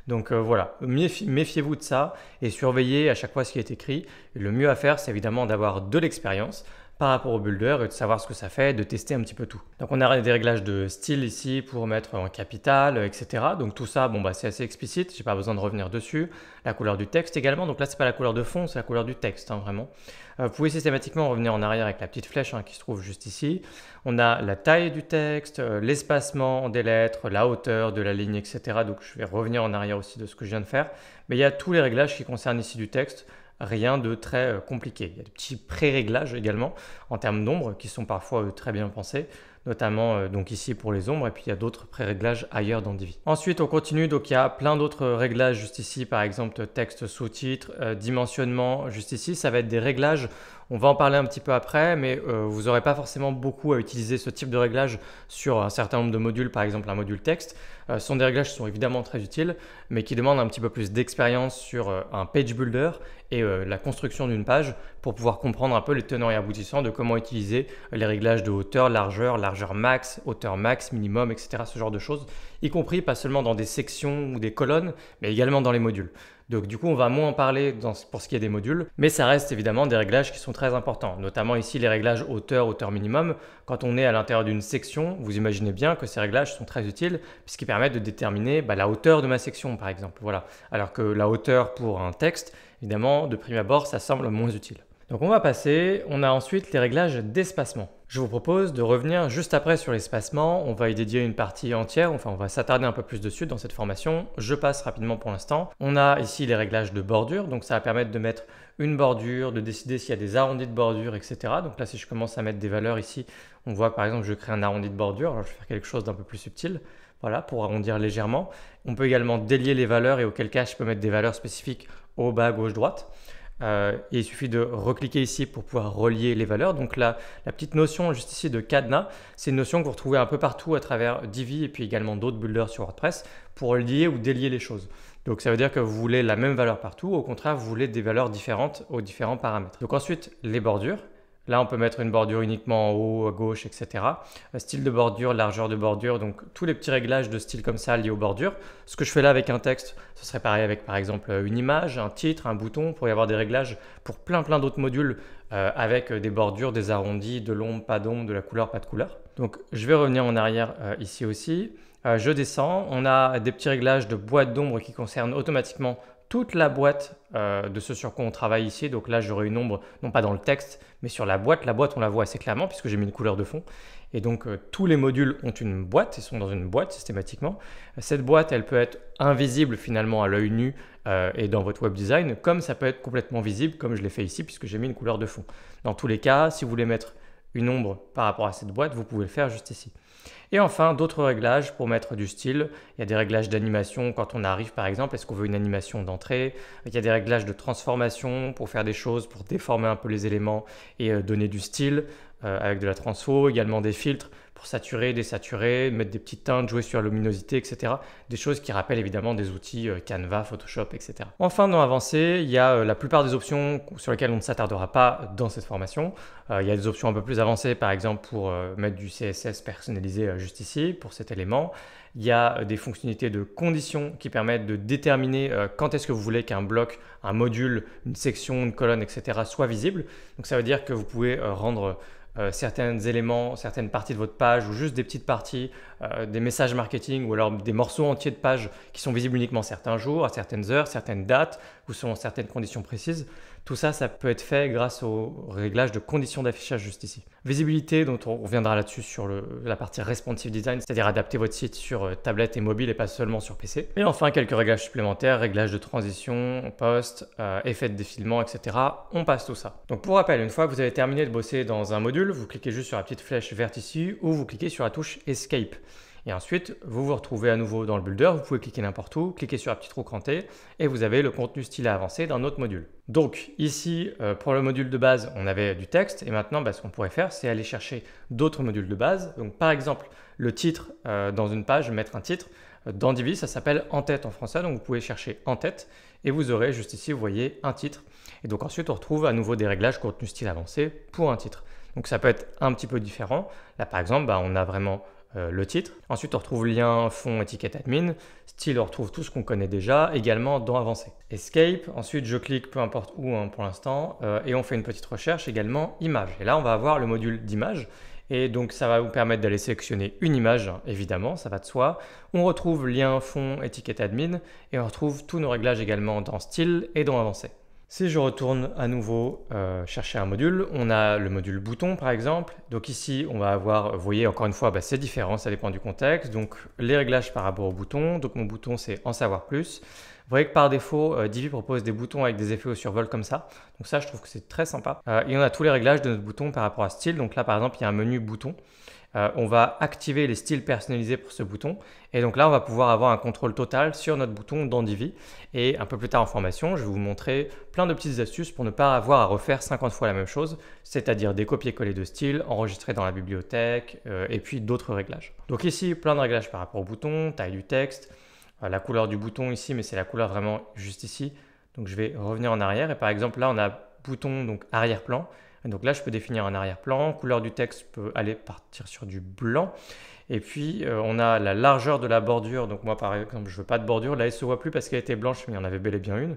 Donc voilà, méfiez-vous de ça et surveillez à chaque fois ce qui est écrit. Et le mieux à faire, c'est évidemment d'avoir de l'expérience par rapport au builder et de savoir ce que ça fait, de tester un petit peu tout. Donc on a des réglages de style ici pour mettre en capital, etc. Donc tout ça, bon, c'est assez explicite, j'ai pas besoin de revenir dessus. La couleur du texte également, donc là c'est pas la couleur de fond, c'est la couleur du texte, vraiment. Vous pouvez systématiquement revenir en arrière avec la petite flèche qui se trouve juste ici. On a la taille du texte, l'espacement des lettres, la hauteur de la ligne, etc. Donc je vais revenir en arrière aussi de ce que je viens de faire. Mais il y a tous les réglages qui concernent ici du texte. Rien de très compliqué. Il y a des petits pré-réglages également en termes d'ombre qui sont parfois très bien pensés, notamment donc ici pour les ombres, et puis il y a d'autres pré-réglages ailleurs dans Divi. Ensuite on continue, donc il y a plein d'autres réglages juste ici, par exemple texte sous-titre, dimensionnement juste ici, ça va être des réglages. On va en parler un petit peu après, mais vous n'aurez pas forcément beaucoup à utiliser ce type de réglage sur un certain nombre de modules, par exemple un module texte. Ce sont des réglages qui sont évidemment très utiles, mais qui demandent un petit peu plus d'expérience sur un page builder et la construction d'une page pour pouvoir comprendre un peu les tenants et aboutissants de comment utiliser les réglages de hauteur, largeur, largeur max, hauteur max, minimum, etc. Ce genre de choses, y compris pas seulement dans des sections ou des colonnes, mais également dans les modules. Donc du coup, on va moins en parler pour ce qui est des modules, mais ça reste évidemment des réglages qui sont très importants, notamment ici les réglages hauteur, hauteur minimum. Quand on est à l'intérieur d'une section, vous imaginez bien que ces réglages sont très utiles puisqu'ils permettent de déterminer la hauteur de ma section par exemple. Voilà. Alors que la hauteur pour un texte, évidemment, de prime abord, ça semble moins utile. Donc on va passer, on a ensuite les réglages d'espacement. Je vous propose de revenir juste après sur l'espacement, on va y dédier une partie entière, enfin on va s'attarder un peu plus dessus dans cette formation. Je passe rapidement pour l'instant. On a ici les réglages de bordure, donc ça va permettre de mettre une bordure, de décider s'il y a des arrondis de bordure, etc. Donc là si je commence à mettre des valeurs ici, on voit que par exemple je crée un arrondi de bordure, alors je vais faire quelque chose d'un peu plus subtil. Voilà, pour arrondir légèrement. On peut également délier les valeurs et auquel cas je peux mettre des valeurs spécifiques au bas, gauche, droite. Et il suffit de recliquer ici pour pouvoir relier les valeurs. Donc là, la petite notion juste ici de cadenas, c'est une notion que vous retrouvez un peu partout à travers Divi et puis également d'autres builders sur WordPress pour lier ou délier les choses. Donc ça veut dire que vous voulez la même valeur partout, au contraire vous voulez des valeurs différentes aux différents paramètres. Donc ensuite les bordures. Là, on peut mettre une bordure uniquement en haut, à gauche, etc. Style de bordure, largeur de bordure, donc tous les petits réglages de style comme ça liés aux bordures. Ce que je fais là avec un texte, ce serait pareil avec par exemple une image, un titre, un bouton. Pour y avoir des réglages pour plein d'autres modules avec des bordures, des arrondis, de l'ombre, pas d'ombre, de la couleur, pas de couleur. Donc je vais revenir en arrière ici aussi. Je descends, on a des petits réglages de boîte d'ombre qui concernent automatiquement toute la boîte de ce sur quoi on travaille ici. Donc là, j'aurai une ombre, non pas dans le texte, mais sur la boîte. La boîte, on la voit assez clairement puisque j'ai mis une couleur de fond. Et donc, tous les modules ont une boîte, ils sont dans une boîte systématiquement. Cette boîte, elle peut être invisible finalement à l'œil nu et dans votre web design, comme ça peut être complètement visible, comme je l'ai fait ici, puisque j'ai mis une couleur de fond. Dans tous les cas, si vous voulez mettre une ombre par rapport à cette boîte, vous pouvez le faire juste ici. Et enfin, d'autres réglages pour mettre du style. Il y a des réglages d'animation quand on arrive par exemple, est-ce qu'on veut une animation d'entrée. Il y a des réglages de transformation pour faire des choses, pour déformer un peu les éléments et donner du style avec de la transfo, également des filtres pour saturer, désaturer, mettre des petites teintes, jouer sur la luminosité, etc. Des choses qui rappellent évidemment des outils Canva, Photoshop, etc. Enfin, dans Avancé, il y a la plupart des options sur lesquelles on ne s'attardera pas dans cette formation. Il y a des options un peu plus avancées, par exemple pour mettre du CSS personnalisé juste ici, pour cet élément. Il y a des fonctionnalités de conditions qui permettent de déterminer quand est-ce que vous voulez qu'un bloc, un module, une section, une colonne, etc. soit visible. Donc ça veut dire que vous pouvez rendre certains éléments, certaines parties de votre page ou juste des petites parties, des messages marketing ou alors des morceaux entiers de page qui sont visibles uniquement certains jours, à certaines heures, certaines dates ou selon certaines conditions précises. Tout ça, ça peut être fait grâce au réglage de conditions d'affichage juste ici. Visibilité, dont on reviendra là-dessus sur la partie responsive design, c'est-à-dire adapter votre site sur tablette et mobile et pas seulement sur PC. Et enfin, quelques réglages supplémentaires, réglages de transition, post, effet de défilement, etc. On passe tout ça. Donc pour rappel, une fois que vous avez terminé de bosser dans un module, vous cliquez juste sur la petite flèche verte ici ou vous cliquez sur la touche Escape. Et ensuite, vous vous retrouvez à nouveau dans le builder, vous pouvez cliquer n'importe où, cliquer sur la petite roue crantée et vous avez le contenu style à avancer d'un autre module. Donc ici, pour le module de base, on avait du texte et maintenant, ce qu'on pourrait faire, c'est aller chercher d'autres modules de base. Donc par exemple, le titre dans une page, mettre un titre. Dans Divi, ça s'appelle en tête en français, donc vous pouvez chercher en tête et vous aurez juste ici, vous voyez, un titre. Et donc ensuite, on retrouve à nouveau des réglages contenu style avancé pour un titre. Donc ça peut être un petit peu différent. Là par exemple, on a vraiment le titre. Ensuite, on retrouve lien, fond, étiquette admin. Style, on retrouve tout ce qu'on connaît déjà, également dans avancé. Escape, ensuite je clique peu importe où pour l'instant et on fait une petite recherche également image. Et là, on va avoir le module d'image. Et donc, ça va vous permettre d'aller sélectionner une image, évidemment, ça va de soi. On retrouve lien, fond, étiquette admin et on retrouve tous nos réglages également dans style et dans avancé. Si je retourne à nouveau chercher un module, on a le module bouton par exemple. Donc ici, on va avoir, vous voyez encore une fois, c'est différent, ça dépend du contexte. Donc les réglages par rapport au bouton. Donc mon bouton, c'est en savoir plus. Vous voyez que par défaut, Divi propose des boutons avec des effets au survol comme ça. Donc ça, je trouve que c'est très sympa. Et on a tous les réglages de notre bouton par rapport à style. Donc là, par exemple, il y a un menu bouton. On va activer les styles personnalisés pour ce bouton. Et donc là, on va pouvoir avoir un contrôle total sur notre bouton dans Divi. Et un peu plus tard en formation, je vais vous montrer plein de petites astuces pour ne pas avoir à refaire 50 fois la même chose, c'est-à-dire des copier-coller de styles, enregistrer dans la bibliothèque et puis d'autres réglages. Donc ici, plein de réglages par rapport au bouton, taille du texte, la couleur du bouton ici, mais c'est la couleur vraiment juste ici. Donc je vais revenir en arrière et par exemple là, on a bouton donc arrière-plan. Donc là, je peux définir un arrière-plan. Couleur du texte peut aller partir sur du blanc. Et puis, on a la largeur de la bordure. Donc moi, par exemple, je ne veux pas de bordure. Là, elle ne se voit plus parce qu'elle était blanche, mais il y en avait bel et bien une.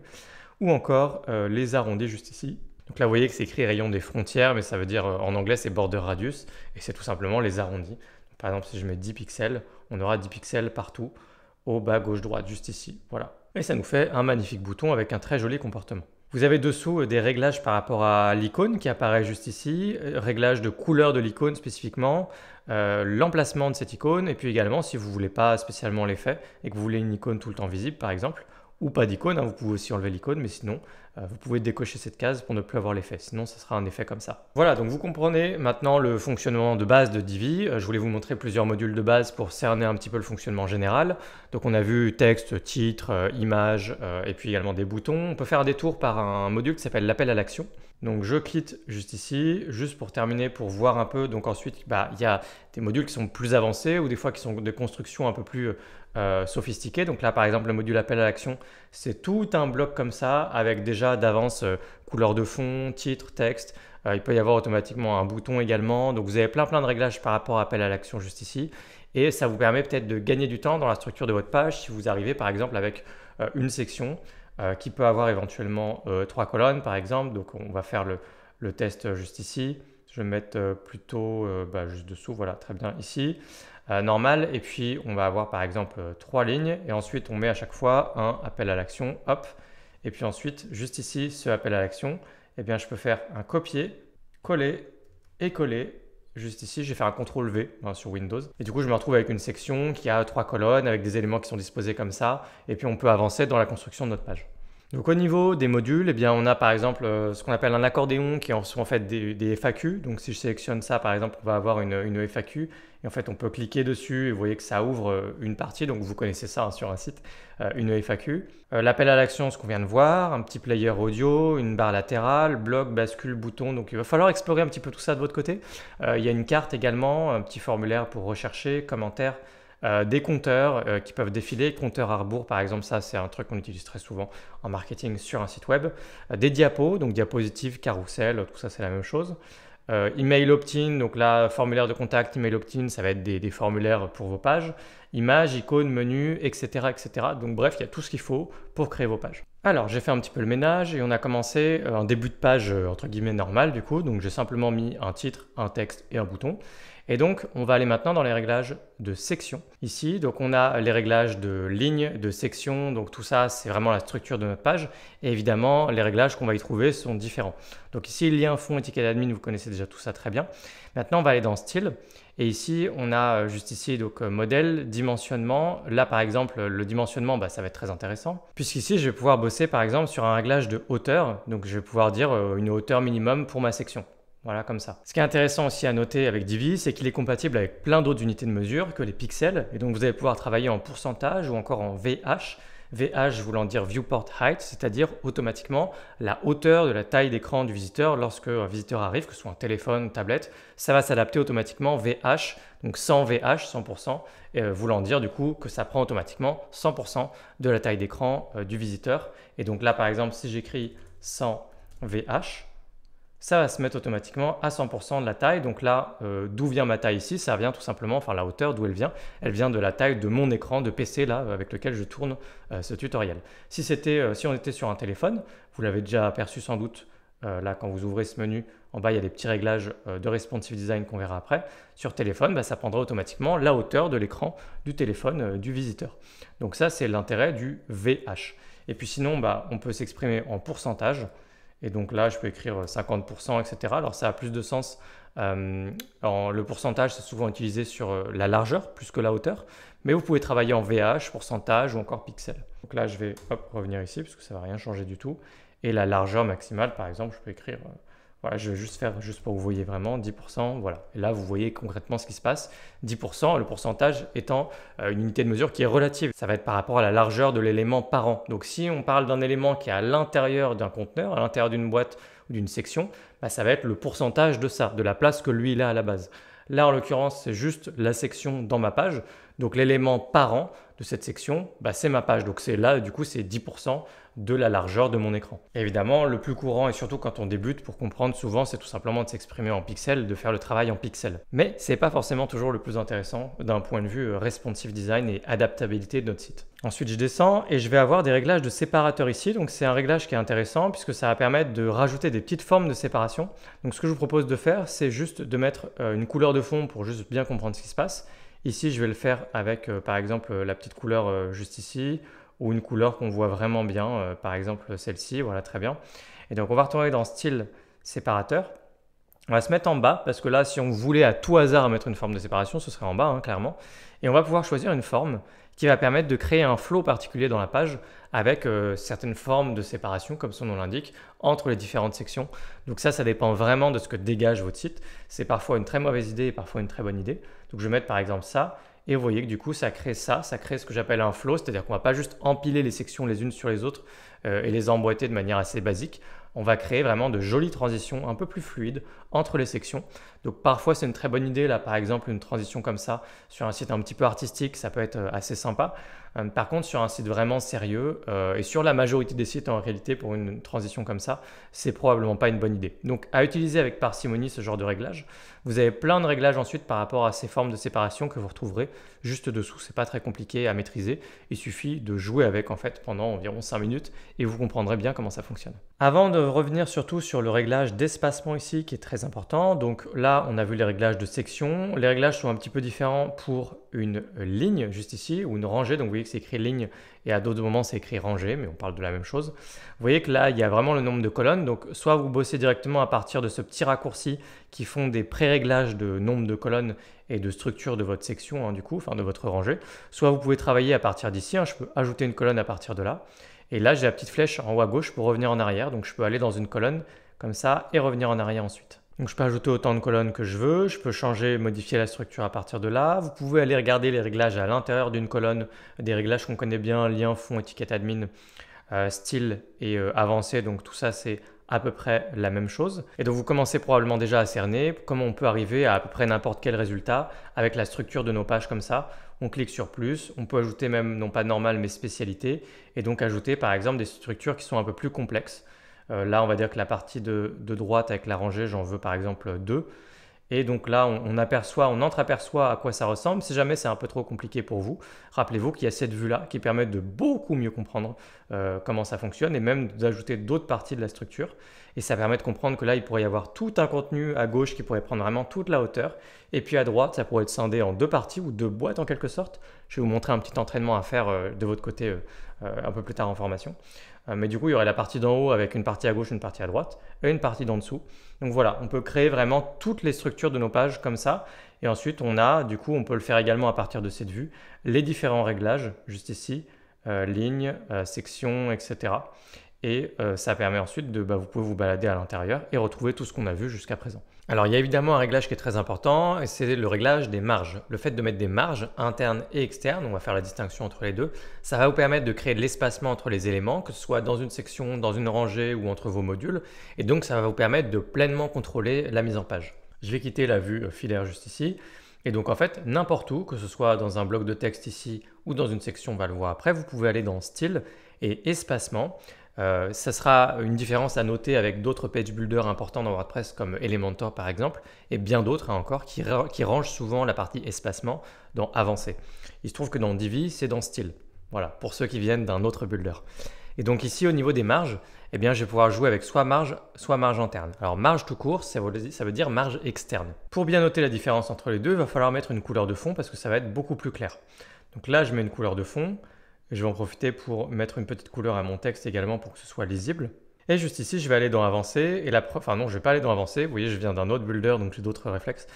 Ou encore les arrondis juste ici. Donc là, vous voyez que c'est écrit rayon des frontières, mais ça veut dire en anglais, c'est border radius. Et c'est tout simplement les arrondis. Donc, par exemple, si je mets 10 pixels, on aura 10 pixels partout, au bas, gauche, droite, juste ici. Voilà. Et ça nous fait un magnifique bouton avec un très joli comportement. Vous avez dessous des réglages par rapport à l'icône qui apparaît juste ici, réglages de couleur de l'icône spécifiquement, l'emplacement de cette icône et puis également si vous ne voulez pas spécialement l'effet et que vous voulez une icône tout le temps visible par exemple, ou pas d'icône, vous pouvez aussi enlever l'icône mais sinon vous pouvez décocher cette case pour ne plus avoir l'effet, sinon ça sera un effet comme ça. Voilà, donc vous comprenez maintenant le fonctionnement de base de Divi. Je voulais vous montrer plusieurs modules de base pour cerner un petit peu le fonctionnement général. Donc on a vu texte, titre, image et puis également des boutons. On peut faire un détour par un module qui s'appelle l'appel à l'action. Donc je quitte juste ici, juste pour terminer, pour voir un peu. Donc ensuite, il y a des modules qui sont plus avancés ou des fois qui sont de construction un peu plus sophistiquées. Donc là, par exemple, le module appel à l'action, c'est tout un bloc comme ça avec déjà d'avance couleur de fond, titre, texte. Il peut y avoir automatiquement un bouton également. Donc vous avez plein de réglages par rapport à appel à l'action juste ici. Et ça vous permet peut-être de gagner du temps dans la structure de votre page si vous arrivez par exemple avec une section qui peut avoir éventuellement 3 colonnes par exemple. Donc on va faire le test juste ici. Je vais mettre plutôt juste dessous, voilà, très bien ici. Normal, et puis on va avoir par exemple 3 lignes et ensuite on met à chaque fois un appel à l'action, hop, et puis ensuite juste ici ce appel à l'action, je peux faire un copier, coller et coller. Juste ici, je vais faire un CTRL V sur Windows. Et du coup, je me retrouve avec une section qui a 3 colonnes avec des éléments qui sont disposés comme ça. Et puis, on peut avancer dans la construction de notre page. Donc au niveau des modules, on a par exemple ce qu'on appelle un accordéon qui sont en fait des FAQ. Donc si je sélectionne ça par exemple, on va avoir une FAQ et en fait on peut cliquer dessus et vous voyez que ça ouvre une partie, donc vous connaissez ça sur un site, une FAQ. L'appel à l'action, ce qu'on vient de voir, un petit player audio, une barre latérale, bloc, bascule, bouton. Donc il va falloir explorer un petit peu tout ça de votre côté. Il y a une carte également, un petit formulaire pour rechercher, commentaires. Des compteurs qui peuvent défiler, compteur à rebours par exemple, ça c'est un truc qu'on utilise très souvent en marketing sur un site web, des diapos, donc diapositives, carrousel, tout ça c'est la même chose. Email opt-in, donc là formulaire de contact, email opt-in, ça va être des formulaires pour vos pages, images, icônes, menus, etc., etc. Donc bref, il y a tout ce qu'il faut pour créer vos pages. Alors j'ai fait un petit peu le ménage et on a commencé un début de page entre guillemets normal du coup, donc j'ai simplement mis un titre, un texte et un bouton. Et donc, on va aller maintenant dans les réglages de section. Ici, donc on a les réglages de ligne, de section, donc tout ça, c'est vraiment la structure de notre page. Et évidemment, les réglages qu'on va y trouver sont différents. Donc ici, lien, fond, étiquette admin, vous connaissez déjà tout ça très bien. Maintenant, on va aller dans style. Et ici, on a juste ici donc modèle, dimensionnement. Là, par exemple, le dimensionnement, ça va être très intéressant. Puisqu'ici, je vais pouvoir bosser par exemple sur un réglage de hauteur. Donc, je vais pouvoir dire une hauteur minimum pour ma section. Voilà, comme ça. Ce qui est intéressant aussi à noter avec Divi, c'est qu'il est compatible avec plein d'autres unités de mesure que les pixels. Et donc, vous allez pouvoir travailler en pourcentage ou encore en VH. VH voulant dire Viewport Height, c'est-à-dire automatiquement la hauteur de la taille d'écran du visiteur lorsque un visiteur arrive, que ce soit un téléphone, tablette, ça va s'adapter automatiquement VH, donc 100 VH, 100%, voulant dire du coup que ça prend automatiquement 100% de la taille d'écran du visiteur. Et donc là, par exemple, si j'écris 100 VH, ça va se mettre automatiquement à 100% de la taille. Donc là, d'où vient ma taille ici? Ça vient tout simplement, enfin la hauteur d'où elle vient de la taille de mon écran de PC là avec lequel je tourne ce tutoriel. Si on était sur un téléphone, vous l'avez déjà aperçu sans doute là quand vous ouvrez ce menu, en bas il y a des petits réglages de responsive design qu'on verra après. Sur téléphone, bah, ça prendra automatiquement la hauteur de l'écran du téléphone du visiteur. Donc ça c'est l'intérêt du VH. Et puis sinon, bah, on peut s'exprimer en pourcentage. Et donc là, je peux écrire 50%, etc. Alors ça a plus de sens. Le pourcentage, c'est souvent utilisé sur la largeur plus que la hauteur. Mais vous pouvez travailler en VH, pourcentage ou encore pixel. Donc là, je vais revenir ici parce que ça ne va rien changer du tout. Et la largeur maximale, par exemple, je peux écrire... voilà, je vais juste faire, juste pour que vous voyez vraiment, 10%, voilà. Et là, vous voyez concrètement ce qui se passe. 10%, le pourcentage étant une unité de mesure qui est relative. Ça va être par rapport à la largeur de l'élément parent. Donc, si on parle d'un élément qui est à l'intérieur d'un conteneur, à l'intérieur d'une boîte ou d'une section, bah, ça va être le pourcentage de ça, de la place que lui, il a à la base. Là, en l'occurrence, c'est juste la section dans ma page. Donc, l'élément parent de cette section, bah, c'est ma page. Donc, c'est là, du coup, c'est 10% de la largeur de mon écran. Et évidemment, le plus courant, et surtout quand on débute, pour comprendre souvent, c'est tout simplement de s'exprimer en pixels, de faire le travail en pixels. Mais c'est pas forcément toujours le plus intéressant d'un point de vue responsive design et adaptabilité de notre site. Ensuite, je descends et je vais avoir des réglages de séparateur ici. Donc, c'est un réglage qui est intéressant puisque ça va permettre de rajouter des petites formes de séparation. Donc, ce que je vous propose de faire, c'est juste de mettre une couleur de fond pour juste bien comprendre ce qui se passe. Ici, je vais le faire avec, par exemple, la petite couleur juste ici, ou une couleur qu'on voit vraiment bien, par exemple celle-ci, voilà, très bien. Et donc, on va retourner dans style séparateur. On va se mettre en bas parce que là, si on voulait à tout hasard mettre une forme de séparation, ce serait en bas, hein, clairement. Et on va pouvoir choisir une forme qui va permettre de créer un flow particulier dans la page avec certaines formes de séparation, comme son nom l'indique, entre les différentes sections. Donc ça dépend vraiment de ce que dégage votre site. C'est parfois une très mauvaise idée et parfois une très bonne idée. Donc je vais mettre par exemple ça. Et vous voyez que du coup, ça crée ce que j'appelle un flow, c'est-à-dire qu'on ne va pas juste empiler les sections les unes sur les autres et les emboîter de manière assez basique. On va créer vraiment de jolies transitions un peu plus fluides entre les sections. Donc parfois, c'est une très bonne idée. Là, par exemple, une transition comme ça sur un site un petit peu artistique, ça peut être assez sympa. Par contre, sur un site vraiment sérieux et sur la majorité des sites en réalité, pour une transition comme ça, c'est probablement pas une bonne idée. Donc à utiliser avec parcimonie ce genre de réglage. Vous avez plein de réglages ensuite par rapport à ces formes de séparation que vous retrouverez juste dessous. C'est pas très compliqué à maîtriser. Il suffit de jouer avec en fait pendant environ 5 minutes et vous comprendrez bien comment ça fonctionne. Avant de revenir surtout sur le réglage d'espacement ici qui est très important. Donc là, on a vu les réglages de section. Les réglages sont un petit peu différents pour une ligne juste ici ou une rangée. Donc vous voyez que c'est écrit ligne et à d'autres moments c'est écrit rangée, mais on parle de la même chose. Vous voyez que là, il y a vraiment le nombre de colonnes. Donc soit vous bossez directement à partir de ce petit raccourci qui font des pré-réglages de nombre de colonnes et de structure de votre section, hein, du coup, enfin de votre rangée. Soit vous pouvez travailler à partir d'ici. Hein, je peux ajouter une colonne à partir de là. Et là, j'ai la petite flèche en haut à gauche pour revenir en arrière. Donc je peux aller dans une colonne comme ça et revenir en arrière ensuite. Donc je peux ajouter autant de colonnes que je veux, je peux changer, modifier la structure à partir de là. Vous pouvez aller regarder les réglages à l'intérieur d'une colonne, des réglages qu'on connaît bien, lien, fond, étiquette admin, style et avancé. Donc tout ça c'est à peu près la même chose. Et donc vous commencez probablement déjà à cerner comment on peut arriver à peu près n'importe quel résultat avec la structure de nos pages comme ça. On clique sur plus, on peut ajouter même non pas normal mais spécialité et donc ajouter par exemple des structures qui sont un peu plus complexes. Là, on va dire que la partie de droite avec la rangée, j'en veux par exemple 2. Et donc là, on entreaperçoit à quoi ça ressemble. Si jamais c'est un peu trop compliqué pour vous, rappelez-vous qu'il y a cette vue-là qui permet de beaucoup mieux comprendre comment ça fonctionne et même d'ajouter d'autres parties de la structure. Et ça permet de comprendre que là, il pourrait y avoir tout un contenu à gauche qui pourrait prendre vraiment toute la hauteur. Et puis à droite, ça pourrait être scindé en 2 parties ou 2 boîtes en quelque sorte. Je vais vous montrer un petit entraînement à faire de votre côté un peu plus tard en formation. Mais du coup, il y aurait la partie d'en haut avec une partie à gauche, une partie à droite et une partie d'en dessous. Donc voilà, on peut créer vraiment toutes les structures de nos pages comme ça. Et ensuite, on peut le faire également à partir de cette vue, les différents réglages, juste ici, ligne, section, etc. Et ça permet ensuite vous pouvez vous balader à l'intérieur et retrouver tout ce qu'on a vu jusqu'à présent. Alors il y a évidemment un réglage qui est très important et c'est le réglage des marges. Le fait de mettre des marges internes et externes, on va faire la distinction entre les deux, ça va vous permettre de créer de l'espacement entre les éléments, que ce soit dans une section, dans une rangée ou entre vos modules, et donc ça va vous permettre de pleinement contrôler la mise en page. Je vais quitter la vue filaire juste ici. Et donc en fait, n'importe où, que ce soit dans un bloc de texte ici ou dans une section, on va le voir après, vous pouvez aller dans Style et Espacement. Ça sera une différence à noter avec d'autres page builders importants dans WordPress comme Elementor par exemple, et bien d'autres encore qui rangent souvent la partie espacement dans Avancé. Il se trouve que dans Divi, c'est dans Style. Voilà, pour ceux qui viennent d'un autre builder. Et donc ici, au niveau des marges, eh bien, je vais pouvoir jouer avec soit marge interne. Alors marge tout court, ça veut dire marge externe. Pour bien noter la différence entre les deux, il va falloir mettre une couleur de fond parce que ça va être beaucoup plus clair. Donc là, je mets une couleur de fond. Je vais en profiter pour mettre une petite couleur à mon texte également pour que ce soit lisible. Et juste ici, je vais aller dans Avancé. Enfin non, je ne vais pas aller dans Avancé. Vous voyez, je viens d'un autre builder, donc j'ai d'autres réflexes.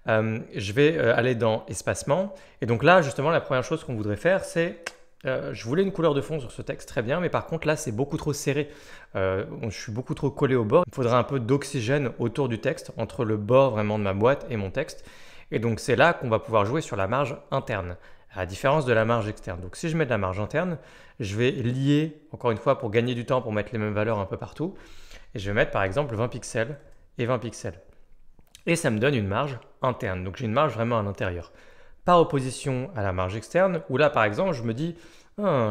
Je vais aller dans Espacement. Et donc là, justement, la première chose qu'on voudrait faire, c'est... je voulais une couleur de fond sur ce texte, très bien, mais par contre là c'est beaucoup trop serré. Je suis beaucoup trop collé au bord. Il faudra un peu d'oxygène autour du texte, entre le bord vraiment de ma boîte et mon texte. Et donc c'est là qu'on va pouvoir jouer sur la marge interne, à la différence de la marge externe. Donc si je mets de la marge interne, je vais lier, encore une fois pour gagner du temps, pour mettre les mêmes valeurs un peu partout. Et je vais mettre par exemple 20 pixels et 20 pixels. Et ça me donne une marge interne, donc j'ai une marge vraiment à l'intérieur. Par opposition à la marge externe, où là par exemple je me dis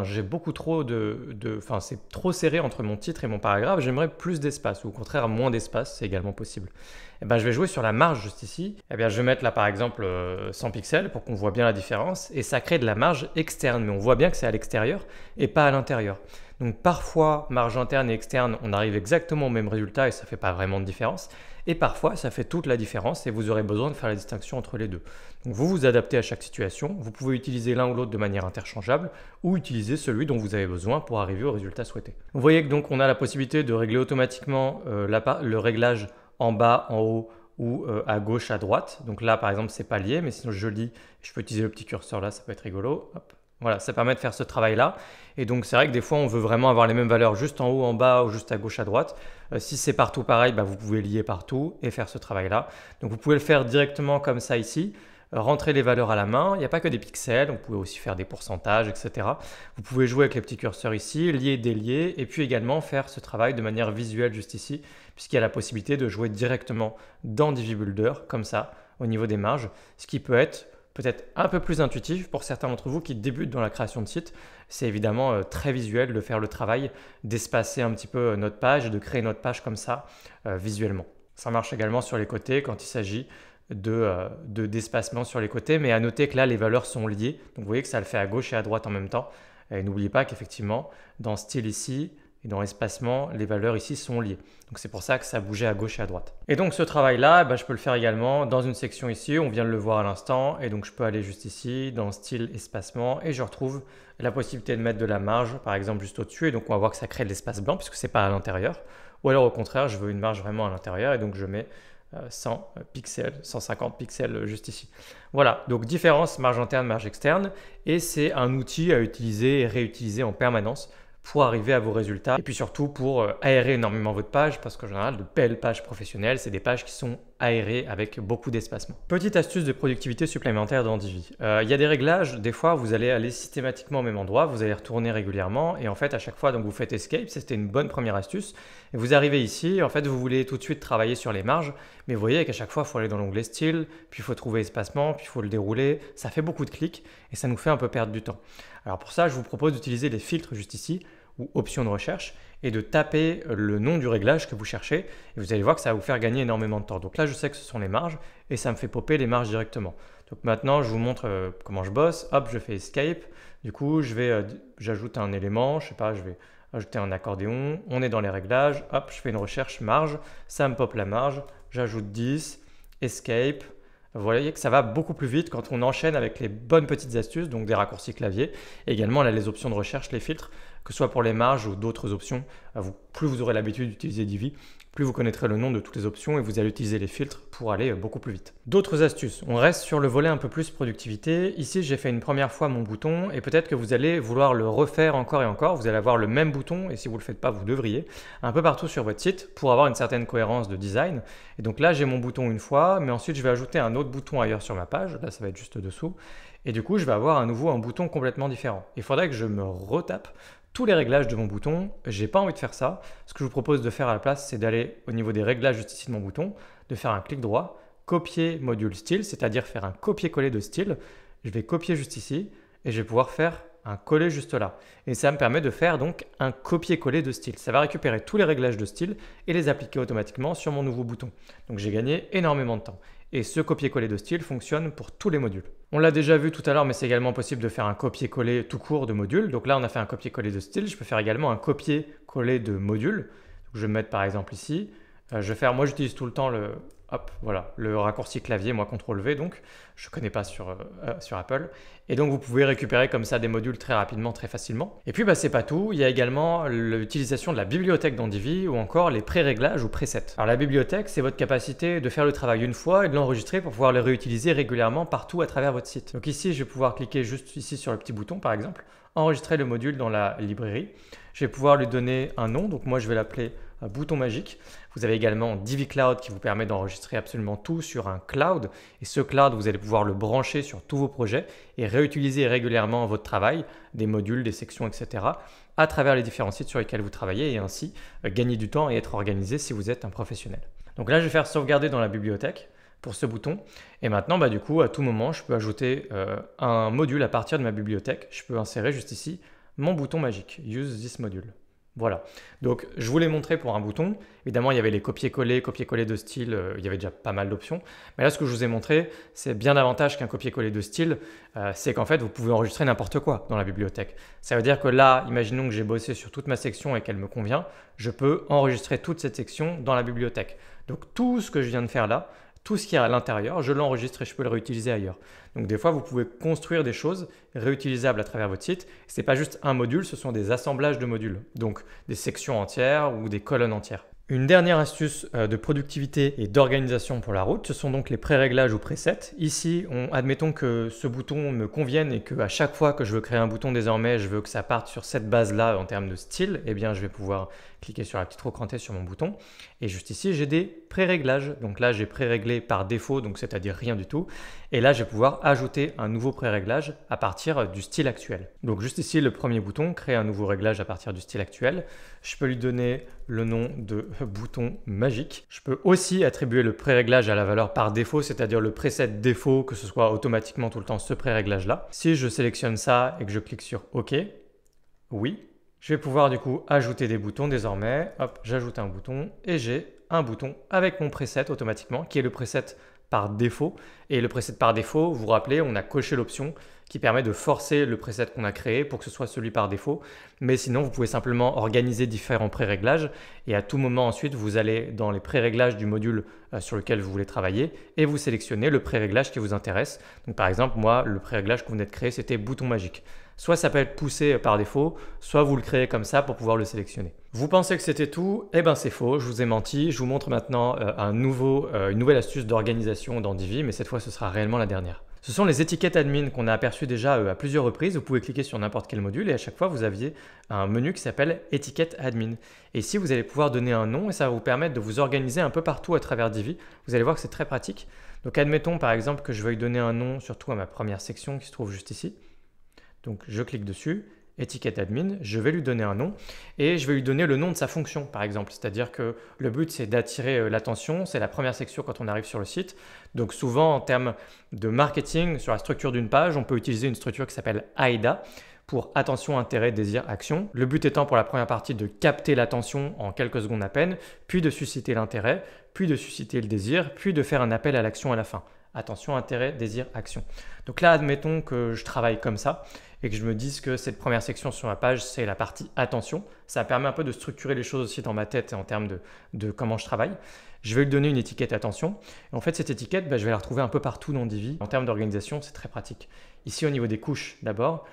j'ai beaucoup trop enfin c'est trop serré entre mon titre et mon paragraphe, j'aimerais plus d'espace, ou au contraire moins d'espace, c'est également possible. Et ben, je vais jouer sur la marge juste ici, et bien, je vais mettre là par exemple 100 pixels pour qu'on voit bien la différence, et ça crée de la marge externe, mais on voit bien que c'est à l'extérieur et pas à l'intérieur. Donc parfois, marge interne et externe, on arrive exactement au même résultat et ça ne fait pas vraiment de différence. Et parfois, ça fait toute la différence et vous aurez besoin de faire la distinction entre les deux. Donc vous vous adaptez à chaque situation. Vous pouvez utiliser l'un ou l'autre de manière interchangeable ou utiliser celui dont vous avez besoin pour arriver au résultat souhaité. Vous voyez que donc on a la possibilité de régler automatiquement le réglage en bas, en haut ou à gauche, à droite. Donc là, par exemple, c'est pas lié, mais sinon je lis, je peux utiliser le petit curseur là, ça peut être rigolo. Hop. Voilà, ça permet de faire ce travail-là. Et donc, c'est vrai que des fois, on veut vraiment avoir les mêmes valeurs juste en haut, en bas ou juste à gauche, à droite. Si c'est partout pareil, bah, vous pouvez lier partout et faire ce travail-là. Donc, vous pouvez le faire directement comme ça ici. Rentrer les valeurs à la main. Il n'y a pas que des pixels. Vous pouvez aussi faire des pourcentages, etc. Vous pouvez jouer avec les petits curseurs ici, lier, délier. Et puis également faire ce travail de manière visuelle juste ici, puisqu'il y a la possibilité de jouer directement dans Divi Builder, comme ça, au niveau des marges. Ce qui peut être peut-être un peu plus intuitif pour certains d'entre vous qui débutent dans la création de site. C'est évidemment très visuel de faire le travail, d'espacer un petit peu notre page et de créer notre page comme ça visuellement. Ça marche également sur les côtés quand il s'agit d'espacement sur les côtés, mais à noter que là les valeurs sont liées. Donc vous voyez que ça le fait à gauche et à droite en même temps. Et n'oubliez pas qu'effectivement dans style ici, et dans l'espacement, les valeurs ici sont liées. Donc c'est pour ça que ça bougeait à gauche et à droite. Et donc ce travail-là, je peux le faire également dans une section ici, on vient de le voir à l'instant, et donc je peux aller juste ici, dans style, espacement, et je retrouve la possibilité de mettre de la marge, par exemple juste au-dessus, et donc on va voir que ça crée de l'espace blanc, puisque c'est pas à l'intérieur. Ou alors au contraire, je veux une marge vraiment à l'intérieur, et donc je mets 100 pixels, 150 pixels juste ici. Voilà, donc différence marge interne, marge externe, et c'est un outil à utiliser et réutiliser en permanence pour arriver à vos résultats et puis surtout pour aérer énormément votre page parce qu'en général, de belles pages professionnelles, c'est des pages qui sont aérées avec beaucoup d'espacement. Petite astuce de productivité supplémentaire dans Divi. Il y a des réglages, des fois vous allez aller systématiquement au même endroit, vous allez retourner régulièrement et en fait à chaque fois donc vous faites escape, c'était une bonne première astuce et vous arrivez ici, en fait vous voulez tout de suite travailler sur les marges mais vous voyez qu'à chaque fois il faut aller dans l'onglet style, puis il faut trouver espacement, puis il faut le dérouler, ça fait beaucoup de clics et ça nous fait un peu perdre du temps. Alors pour ça je vous propose d'utiliser les filtres juste ici ou option de recherche et de taper le nom du réglage que vous cherchez et vous allez voir que ça va vous faire gagner énormément de temps. Donc là je sais que ce sont les marges et ça me fait popper les marges directement. Donc maintenant je vous montre comment je bosse. Hop, je fais escape. Du coup j'ajoute un élément, je sais pas, je vais ajouter un accordéon. On est dans les réglages. Hop, je fais une recherche marge, ça me pop la marge. J'ajoute 10, escape. Vous voyez que ça va beaucoup plus vite quand on enchaîne avec les bonnes petites astuces, donc des raccourcis clavier. Et également là, les options de recherche, les filtres. que ce soit pour les marges ou d'autres options. Plus vous aurez l'habitude d'utiliser Divi, plus vous connaîtrez le nom de toutes les options et vous allez utiliser les filtres pour aller beaucoup plus vite. D'autres astuces, on reste sur le volet un peu plus productivité. Ici, j'ai fait une première fois mon bouton et peut-être que vous allez vouloir le refaire encore et encore. Vous allez avoir le même bouton et si vous ne le faites pas, vous devriez, un peu partout sur votre site pour avoir une certaine cohérence de design. Et donc là, j'ai mon bouton une fois, mais ensuite, je vais ajouter un autre bouton ailleurs sur ma page. Là, ça va être juste dessous. Et du coup, je vais avoir à nouveau un bouton complètement différent. Il faudrait que je me retape tous les réglages de mon bouton. J'ai pas envie de faire ça. Ce que je vous propose de faire à la place, c'est d'aller au niveau des réglages juste ici de mon bouton, de faire un clic droit, copier module style, c'est-à-dire faire un copier-coller de style. Je vais copier juste ici et je vais pouvoir faire un coller juste là. Et ça me permet de faire donc un copier-coller de style. Ça va récupérer tous les réglages de style et les appliquer automatiquement sur mon nouveau bouton. Donc j'ai gagné énormément de temps. Et ce copier-coller de style fonctionne pour tous les modules. On l'a déjà vu tout à l'heure, mais c'est également possible de faire un copier-coller tout court de module. Donc là, on a fait un copier-coller de style. Je peux faire également un copier-coller de module. Donc, je vais me mettre par exemple ici. Moi, j'utilise tout le temps le raccourci clavier, moi CTRL-V, donc je ne connais pas sur Apple. Et donc, vous pouvez récupérer comme ça des modules très rapidement, très facilement. Et puis, c'est pas tout. Il y a également l'utilisation de la bibliothèque dans Divi ou encore les pré-réglages ou presets. Alors, la bibliothèque, c'est votre capacité de faire le travail une fois et de l'enregistrer pour pouvoir le réutiliser régulièrement partout à travers votre site. Donc ici, je vais pouvoir cliquer juste ici sur le petit bouton, par exemple, enregistrer le module dans la librairie. Je vais pouvoir lui donner un nom. Donc, moi, je vais l'appeler bouton magique. Vous avez également Divi Cloud qui vous permet d'enregistrer absolument tout sur un cloud. Et ce cloud, vous allez pouvoir le brancher sur tous vos projets et réutiliser régulièrement votre travail, des modules, des sections, etc. à travers les différents sites sur lesquels vous travaillez et ainsi gagner du temps et être organisé si vous êtes un professionnel. Donc là, je vais faire sauvegarder dans la bibliothèque pour ce bouton. Et maintenant, du coup, à tout moment, je peux ajouter un module à partir de ma bibliothèque. Je peux insérer juste ici mon bouton magique, Use this module. Voilà, donc je vous l'ai montré pour un bouton. Évidemment, il y avait les copier-coller de style, il y avait déjà pas mal d'options. Mais là, ce que je vous ai montré, c'est bien davantage qu'un copier-coller de style. C'est qu'en fait, vous pouvez enregistrer n'importe quoi dans la bibliothèque. Ça veut dire que là, imaginons que j'ai bossé sur toute ma section et qu'elle me convient, je peux enregistrer toute cette section dans la bibliothèque. Donc tout ce que je viens de faire là, tout ce qui est à l'intérieur, je l'enregistre et je peux le réutiliser ailleurs. Donc des fois, vous pouvez construire des choses réutilisables à travers votre site. Ce n'est pas juste un module, ce sont des assemblages de modules, donc des sections entières ou des colonnes entières. Une dernière astuce de productivité et d'organisation pour la route, ce sont donc les pré-réglages ou presets. Ici, admettons que ce bouton me convienne et qu'à chaque fois que je veux créer un bouton désormais, je veux que ça parte sur cette base-là en termes de style, eh bien je vais pouvoir cliquer sur la petite roue crantée sur mon bouton. Et juste ici, j'ai des pré-réglages. Donc là, j'ai pré-réglé par défaut, donc c'est-à-dire rien du tout. Et là, je vais pouvoir ajouter un nouveau pré-réglage à partir du style actuel. Donc juste ici, le premier bouton, créer un nouveau réglage à partir du style actuel. Je peux lui donner le nom de bouton magique. Je peux aussi attribuer le pré-réglage à la valeur par défaut, c'est-à-dire le preset défaut, que ce soit automatiquement tout le temps ce pré-réglage-là. Si je sélectionne ça et que je clique sur OK, oui, je vais pouvoir du coup ajouter des boutons désormais. Hop, j'ajoute un bouton et j'ai un bouton avec mon preset automatiquement, qui est le preset par défaut. Et le preset par défaut, vous vous rappelez, on a coché l'option qui permet de forcer le preset qu'on a créé pour que ce soit celui par défaut. Mais sinon, vous pouvez simplement organiser différents pré-réglages et à tout moment ensuite, vous allez dans les pré-réglages du module sur lequel vous voulez travailler et vous sélectionnez le pré-réglage qui vous intéresse. Donc par exemple, moi, le pré-réglage qu'on venait de créer, c'était bouton magique. Soit ça peut être poussé par défaut, soit vous le créez comme ça pour pouvoir le sélectionner. Vous pensez que c'était tout? Eh bien c'est faux, je vous ai menti. Je vous montre maintenant une nouvelle astuce d'organisation dans Divi, mais cette fois ce sera réellement la dernière. Ce sont les étiquettes admin qu'on a aperçues déjà à plusieurs reprises. Vous pouvez cliquer sur n'importe quel module et à chaque fois vous aviez un menu qui s'appelle étiquette admin. Et ici vous allez pouvoir donner un nom et ça va vous permettre de vous organiser un peu partout à travers Divi. Vous allez voir que c'est très pratique. Donc admettons par exemple que je veuille donner un nom surtout à ma première section qui se trouve juste ici. Donc je clique dessus, étiquette admin, je vais lui donner un nom et je vais lui donner le nom de sa fonction par exemple. C'est-à-dire que le but c'est d'attirer l'attention, c'est la première section quand on arrive sur le site. Donc souvent en termes de marketing, sur la structure d'une page, on peut utiliser une structure qui s'appelle AIDA pour attention, intérêt, désir, action. Le but étant pour la première partie de capter l'attention en quelques secondes à peine, puis de susciter l'intérêt, puis de susciter le désir, puis de faire un appel à l'action à la fin. Attention, intérêt, désir, action. Donc là, admettons que je travaille comme ça et que je me dise que cette première section sur ma page, c'est la partie attention. Ça permet un peu de structurer les choses aussi dans ma tête en termes de comment je travaille. Je vais lui donner une étiquette attention. Et en fait, cette étiquette, je vais la retrouver un peu partout dans Divi. En termes d'organisation, c'est très pratique. Ici, au niveau des couches, d'abord,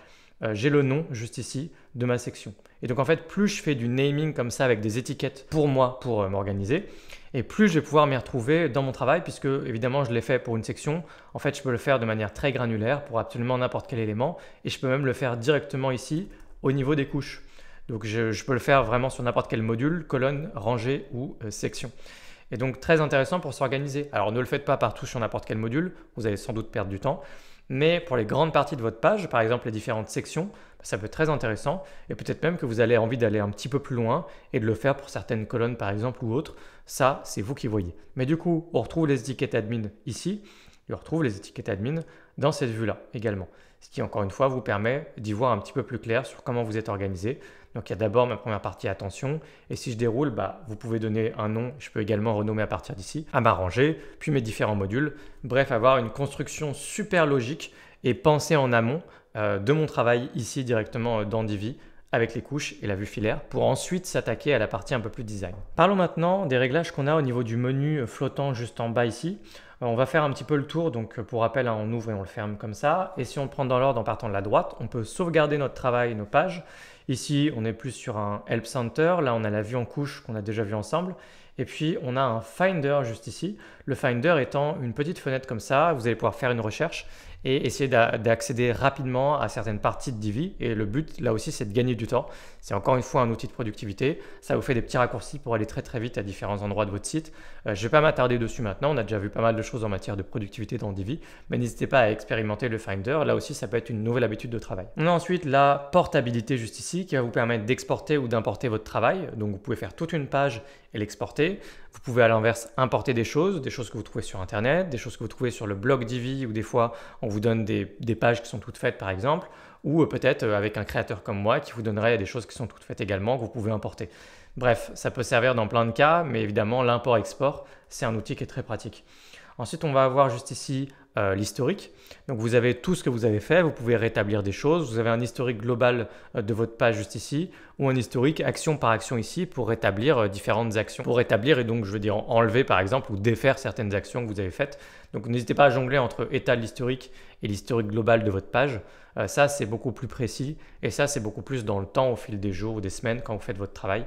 j'ai le nom juste ici de ma section. Et donc en fait, plus je fais du naming comme ça avec des étiquettes pour moi, pour m'organiser, et plus je vais pouvoir m'y retrouver dans mon travail puisque évidemment je l'ai fait pour une section. En fait, je peux le faire de manière très granulaire pour absolument n'importe quel élément et je peux même le faire directement ici au niveau des couches. Donc je peux le faire vraiment sur n'importe quel module, colonne, rangée ou section. Et donc très intéressant pour s'organiser. Alors ne le faites pas partout sur n'importe quel module, vous allez sans doute perdre du temps. Mais pour les grandes parties de votre page, par exemple les différentes sections, ça peut être très intéressant et peut-être même que vous avez envie d'aller un petit peu plus loin et de le faire pour certaines colonnes par exemple ou autres. Ça, c'est vous qui voyez. Mais du coup, on retrouve les étiquettes admin ici et on retrouve les étiquettes admin dans cette vue-là également. Ce qui, encore une fois, vous permet d'y voir un petit peu plus clair sur comment vous êtes organisé. Donc, il y a d'abord ma première partie attention. Et si je déroule, vous pouvez donner un nom. Je peux également renommer à partir d'ici, à m'arranger, puis mes différents modules. Bref, avoir une construction super logique et penser en amont de mon travail ici directement dans Divi avec les couches et la vue filaire pour ensuite s'attaquer à la partie un peu plus design. Parlons maintenant des réglages qu'on a au niveau du menu flottant juste en bas ici. On va faire un petit peu le tour, donc pour rappel, on ouvre et on le ferme comme ça. Et si on le prend dans l'ordre en partant de la droite, on peut sauvegarder notre travail, nos pages. Ici, on est plus sur un Help Center. Là, on a la vue en couche qu'on a déjà vue ensemble. Et puis, on a un Finder juste ici. Le Finder étant une petite fenêtre comme ça, vous allez pouvoir faire une recherche et essayer d'accéder rapidement à certaines parties de Divi. Et le but, là aussi, c'est de gagner du temps. C'est encore une fois un outil de productivité. Ça vous fait des petits raccourcis pour aller très très vite à différents endroits de votre site. Je ne vais pas m'attarder dessus maintenant. On a déjà vu pas mal de choses en matière de productivité dans Divi. Mais n'hésitez pas à expérimenter le Finder. Là aussi, ça peut être une nouvelle habitude de travail. On a ensuite la portabilité juste ici qui va vous permettre d'exporter ou d'importer votre travail. Donc, vous pouvez faire toute une page et l'exporter. Vous pouvez à l'inverse importer des choses que vous trouvez sur Internet, des choses que vous trouvez sur le blog Divi ou des fois on vous donne des pages qui sont toutes faites par exemple, ou peut-être avec un créateur comme moi qui vous donnerait des choses qui sont toutes faites également que vous pouvez importer. Bref, ça peut servir dans plein de cas, mais évidemment l'import-export, c'est un outil qui est très pratique. Ensuite, on va avoir juste ici l'historique. Donc, vous avez tout ce que vous avez fait. Vous pouvez rétablir des choses. Vous avez un historique global de votre page juste ici ou un historique action par action ici pour rétablir différentes actions. Pour rétablir et donc, je veux dire enlever par exemple ou défaire certaines actions que vous avez faites. Donc, n'hésitez pas à jongler entre état de l'historique et l'historique global de votre page. Ça, c'est beaucoup plus précis et ça, c'est beaucoup plus dans le temps au fil des jours ou des semaines quand vous faites votre travail.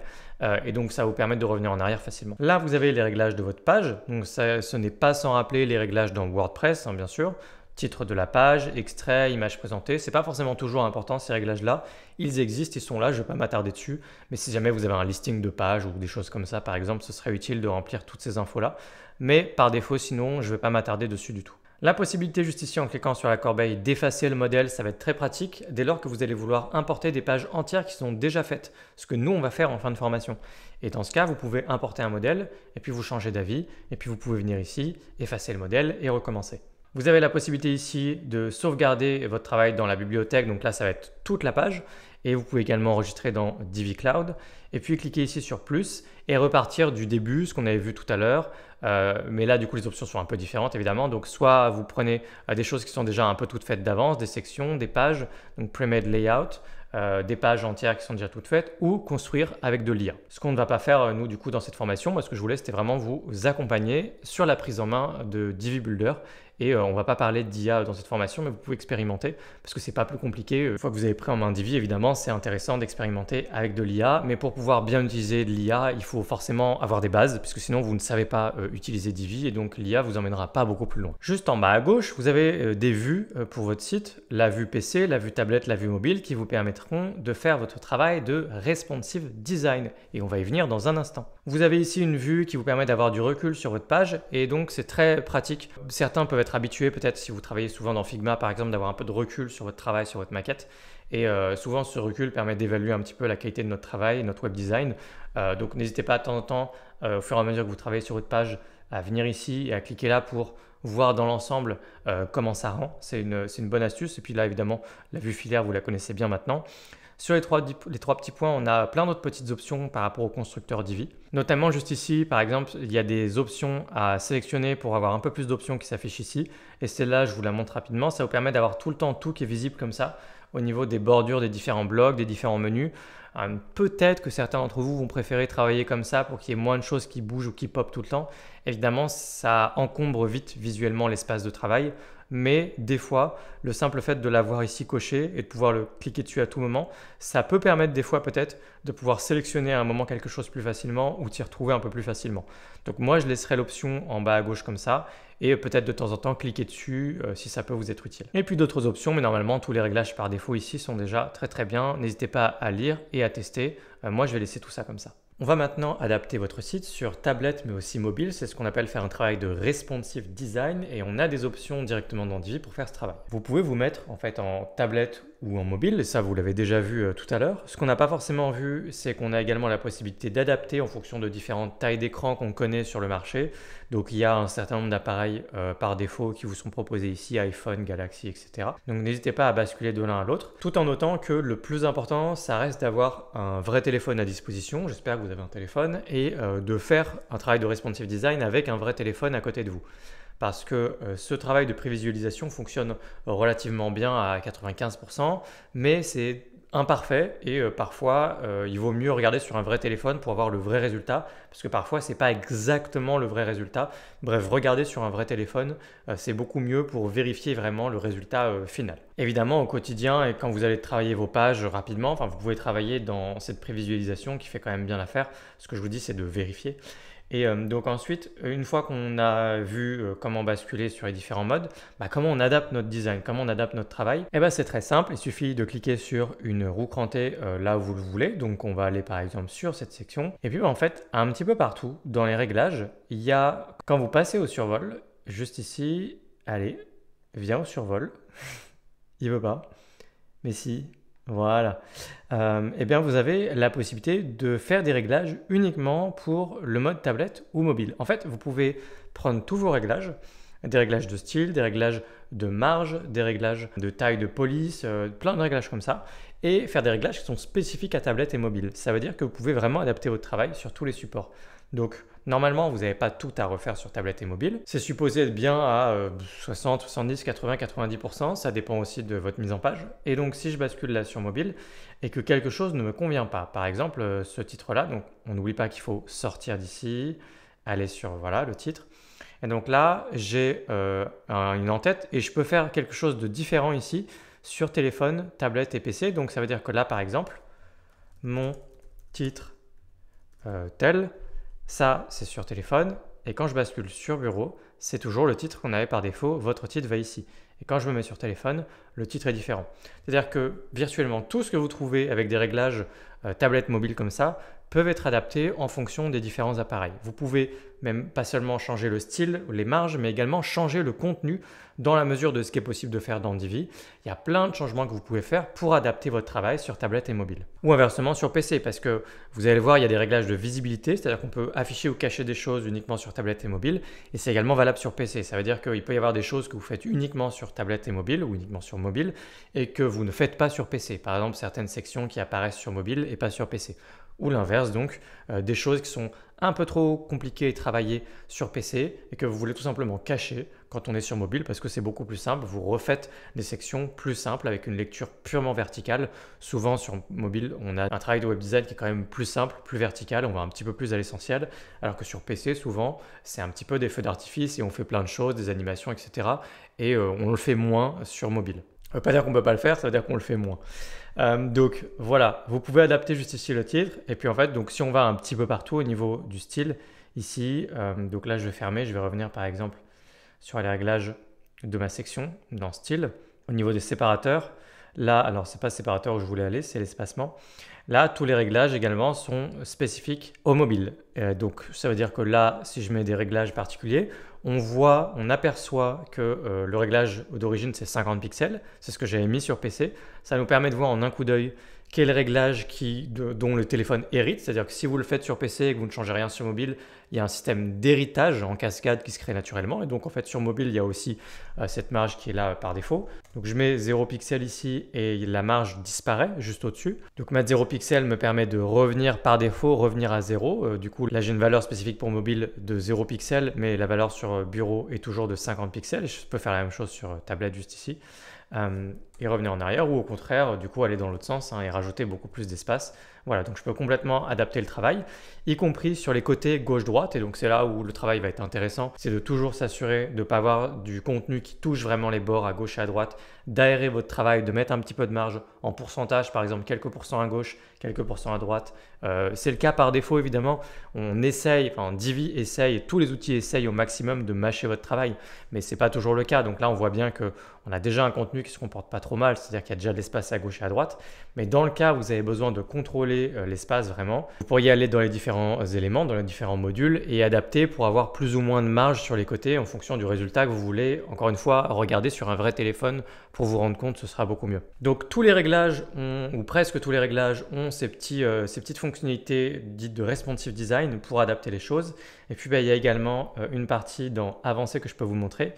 Et donc, ça va vous permettre de revenir en arrière facilement. Là, vous avez les réglages de votre page. Donc, ce n'est pas sans rappeler les réglages dans WordPress, bien sûr. Titre de la page, extrait, image présentée. Ce n'est pas forcément toujours important ces réglages-là. Ils existent, ils sont là, je ne vais pas m'attarder dessus. Mais si jamais vous avez un listing de pages ou des choses comme ça, par exemple, ce serait utile de remplir toutes ces infos-là. Mais par défaut, sinon, je ne vais pas m'attarder dessus du tout. La possibilité juste ici en cliquant sur la corbeille d'effacer le modèle, ça va être très pratique dès lors que vous allez vouloir importer des pages entières qui sont déjà faites, ce que nous on va faire en fin de formation. Et dans ce cas, vous pouvez importer un modèle et puis vous changez d'avis et puis vous pouvez venir ici, effacer le modèle et recommencer. Vous avez la possibilité ici de sauvegarder votre travail dans la bibliothèque, donc là ça va être toute la page et vous pouvez également enregistrer dans Divi Cloud et puis cliquer ici sur plus et repartir du début, ce qu'on avait vu tout à l'heure. Mais là, du coup, les options sont un peu différentes, évidemment. Donc, soit vous prenez des choses qui sont déjà un peu toutes faites d'avance, des sections, des pages, donc pre-made layout, des pages entières qui sont déjà toutes faites, ou construire avec de l'IA. Ce qu'on ne va pas faire, nous, du coup, dans cette formation, moi, ce que je voulais, c'était vraiment vous accompagner sur la prise en main de Divi Builder. Et on ne va pas parler d'IA dans cette formation, mais vous pouvez expérimenter parce que ce n'est pas plus compliqué. Une fois que vous avez pris en main Divi, évidemment, c'est intéressant d'expérimenter avec de l'IA. Mais pour pouvoir bien utiliser de l'IA, il faut forcément avoir des bases, puisque sinon vous ne savez pas utiliser Divi et donc l'IA vous emmènera pas beaucoup plus loin. Juste en bas à gauche, vous avez des vues pour votre site, la vue PC, la vue tablette, la vue mobile, qui vous permettront de faire votre travail de responsive design. Et on va y venir dans un instant. Vous avez ici une vue qui vous permet d'avoir du recul sur votre page et donc c'est très pratique. Certains peuvent être habitués peut-être si vous travaillez souvent dans Figma par exemple d'avoir un peu de recul sur votre travail, sur votre maquette et souvent ce recul permet d'évaluer un petit peu la qualité de notre travail, notre web design. Donc n'hésitez pas de temps en temps au fur et à mesure que vous travaillez sur votre page à venir ici et à cliquer là pour voir dans l'ensemble comment ça rend. C'est une bonne astuce et puis là évidemment la vue filaire vous la connaissez bien maintenant. Sur les trois petits points, on a plein d'autres petites options par rapport au constructeur Divi. Notamment juste ici, par exemple, il y a des options à sélectionner pour avoir un peu plus d'options qui s'affichent ici. Et celle-là, je vous la montre rapidement. Ça vous permet d'avoir tout le temps tout qui est visible comme ça au niveau des bordures des différents blocs, des différents menus. Peut-être que certains d'entre vous vont préférer travailler comme ça pour qu'il y ait moins de choses qui bougent ou qui popent tout le temps. Évidemment, ça encombre vite visuellement l'espace de travail. mais des fois, le simple fait de l'avoir ici coché et de pouvoir le cliquer dessus à tout moment, ça peut permettre des fois peut-être de pouvoir sélectionner à un moment quelque chose plus facilement ou t'y retrouver un peu plus facilement. Donc moi, je laisserai l'option en bas à gauche comme ça et peut-être de temps en temps cliquer dessus si ça peut vous être utile. Et puis d'autres options, mais normalement, tous les réglages par défaut ici sont déjà très très bien. N'hésitez pas à lire et à tester. Moi, je vais laisser tout ça comme ça. On va maintenant adapter votre site sur tablette mais aussi mobile. C'est ce qu'on appelle faire un travail de responsive design et on a des options directement dans Divi pour faire ce travail. Vous pouvez vous mettre en fait en tablette ou en mobile et ça vous l'avez déjà vu tout à l'heure. Ce qu'on n'a pas forcément vu, c'est qu'on a également la possibilité d'adapter en fonction de différentes tailles d'écran qu'on connaît sur le marché. Donc il y a un certain nombre d'appareils par défaut qui vous sont proposés ici, iPhone, Galaxy, etc. Donc n'hésitez pas à basculer de l'un à l'autre, tout en notant que le plus important, ça reste d'avoir un vrai téléphone à disposition. J'espère que vous avez un téléphone et de faire un travail de responsive design avec un vrai téléphone à côté de vous. Parce que ce travail de prévisualisation fonctionne relativement bien à 95%, mais c'est imparfait et parfois il vaut mieux regarder sur un vrai téléphone pour avoir le vrai résultat parce que parfois c'est pas exactement le vrai résultat. Bref, regarder sur un vrai téléphone c'est beaucoup mieux pour vérifier vraiment le résultat final. Évidemment au quotidien et quand vous allez travailler vos pages rapidement, enfin vous pouvez travailler dans cette prévisualisation qui fait quand même bien l'affaire. Ce que je vous dis c'est de vérifier. Et donc ensuite, une fois qu'on a vu comment basculer sur les différents modes, comment on adapte notre design, comment on adapte notre travail, c'est très simple, il suffit de cliquer sur une roue crantée là où vous le voulez. Donc on va aller par exemple sur cette section. Et puis en fait, un petit peu partout dans les réglages, il y a, quand vous passez au survol, juste ici, allez, viens au survol, il veut pas, mais si. Voilà. Vous avez la possibilité de faire des réglages uniquement pour le mode tablette ou mobile. En fait, vous pouvez prendre tous vos réglages, des réglages de style, des réglages de marge, des réglages de taille de police, plein de réglages comme ça, et faire des réglages qui sont spécifiques à tablette et mobile. Ça veut dire que vous pouvez vraiment adapter votre travail sur tous les supports. Donc, normalement, vous n'avez pas tout à refaire sur tablette et mobile. C'est supposé être bien à 60, 70, 80, 90%. Ça dépend aussi de votre mise en page. Et donc, si je bascule là sur mobile et que quelque chose ne me convient pas, par exemple, ce titre-là, donc on n'oublie pas qu'il faut sortir d'ici, aller sur voilà, le titre. Et donc là, j'ai une en-tête et je peux faire quelque chose de différent ici sur téléphone, tablette et PC. Donc, ça veut dire que là, par exemple, mon titre tel, ça, c'est sur téléphone et quand je bascule sur bureau, c'est toujours le titre qu'on avait par défaut, votre titre va ici. Et quand je me mets sur téléphone, le titre est différent. C'est-à-dire que virtuellement, tout ce que vous trouvez avec des réglages tablette mobile comme ça peuvent être adaptés en fonction des différents appareils. Vous pouvez même pas seulement changer le style, les marges, mais également changer le contenu dans la mesure de ce qui est possible de faire dans Divi. Il y a plein de changements que vous pouvez faire pour adapter votre travail sur tablette et mobile. Ou inversement sur PC, parce que vous allez voir, il y a des réglages de visibilité, c'est-à-dire qu'on peut afficher ou cacher des choses uniquement sur tablette et mobile, et c'est également valable sur PC. Ça veut dire qu'il peut y avoir des choses que vous faites uniquement sur tablette et mobile, ou uniquement sur mobile, et que vous ne faites pas sur PC. Par exemple, certaines sections qui apparaissent sur mobile et pas sur PC. Ou l'inverse, donc des choses qui sont un peu trop compliquées à travailler sur PC et que vous voulez tout simplement cacher quand on est sur mobile parce que c'est beaucoup plus simple. Vous refaites des sections plus simples avec une lecture purement verticale. Souvent sur mobile, on a un travail de web design qui est quand même plus simple, plus vertical, on va un petit peu plus à l'essentiel. Alors que sur PC, souvent, c'est un petit peu des feux d'artifice et on fait plein de choses, des animations, etc. Et on le fait moins sur mobile. Ça ne veut pas dire qu'on ne peut pas le faire, ça veut dire qu'on le fait moins. Donc voilà, vous pouvez adapter juste ici le titre. Et puis en fait, donc si on va un petit peu partout au niveau du style, ici, donc là je vais fermer, je vais revenir par exemple sur les réglages de ma section dans style. Au niveau des séparateurs, là, alors c'est pas séparateur où je voulais aller, c'est l'espacement. Là, tous les réglages également sont spécifiques au mobile. Donc ça veut dire que là, si je mets des réglages particuliers, on aperçoit que le réglage d'origine c'est 50 pixels, c'est ce que j'avais mis sur PC. Ça nous permet de voir en un coup d'œil quel réglage dont le téléphone hérite, c'est-à-dire que si vous le faites sur PC et que vous ne changez rien sur mobile, il y a un système d'héritage en cascade qui se crée naturellement. Et donc en fait sur mobile, il y a aussi cette marge qui est là par défaut. Donc je mets 0 pixel ici et la marge disparaît juste au-dessus. Donc mettre 0 pixel me permet de revenir par défaut, revenir à 0. Du coup là j'ai une valeur spécifique pour mobile de 0 pixel, mais la valeur sur bureau est toujours de 50 pixels. Je peux faire la même chose sur tablette juste ici. et revenir en arrière, ou au contraire, du coup, aller dans l'autre sens et rajouter beaucoup plus d'espace. Voilà, donc je peux complètement adapter le travail, y compris sur les côtés gauche-droite, et donc c'est là où le travail va être intéressant, c'est de toujours s'assurer de ne pas avoir du contenu qui touche vraiment les bords à gauche et à droite, d'aérer votre travail, de mettre un petit peu de marge en pourcentage, par exemple quelques pourcents à gauche, quelques pourcents à droite. C'est le cas par défaut évidemment, on essaye, enfin Divi essaye, tous les outils essayent au maximum de mâcher votre travail, mais ce n'est pas toujours le cas, donc là on voit bien qu'on a déjà un contenu qui ne se comporte pas trop mal, c'est-à-dire qu'il y a déjà de l'espace à gauche et à droite, mais dans le cas où vous avez besoin de contrôler l'espace vraiment, vous pourriez aller dans les différents éléments, dans les différents modules et adapter pour avoir plus ou moins de marge sur les côtés en fonction du résultat que vous voulez. Encore une fois, regarder sur un vrai téléphone pour vous rendre compte, ce sera beaucoup mieux. Donc tous les réglages ou presque tous les réglages ont ces petites fonctionnalités dites de responsive design pour adapter les choses. Et puis il y a également une partie dans avancé que je peux vous montrer,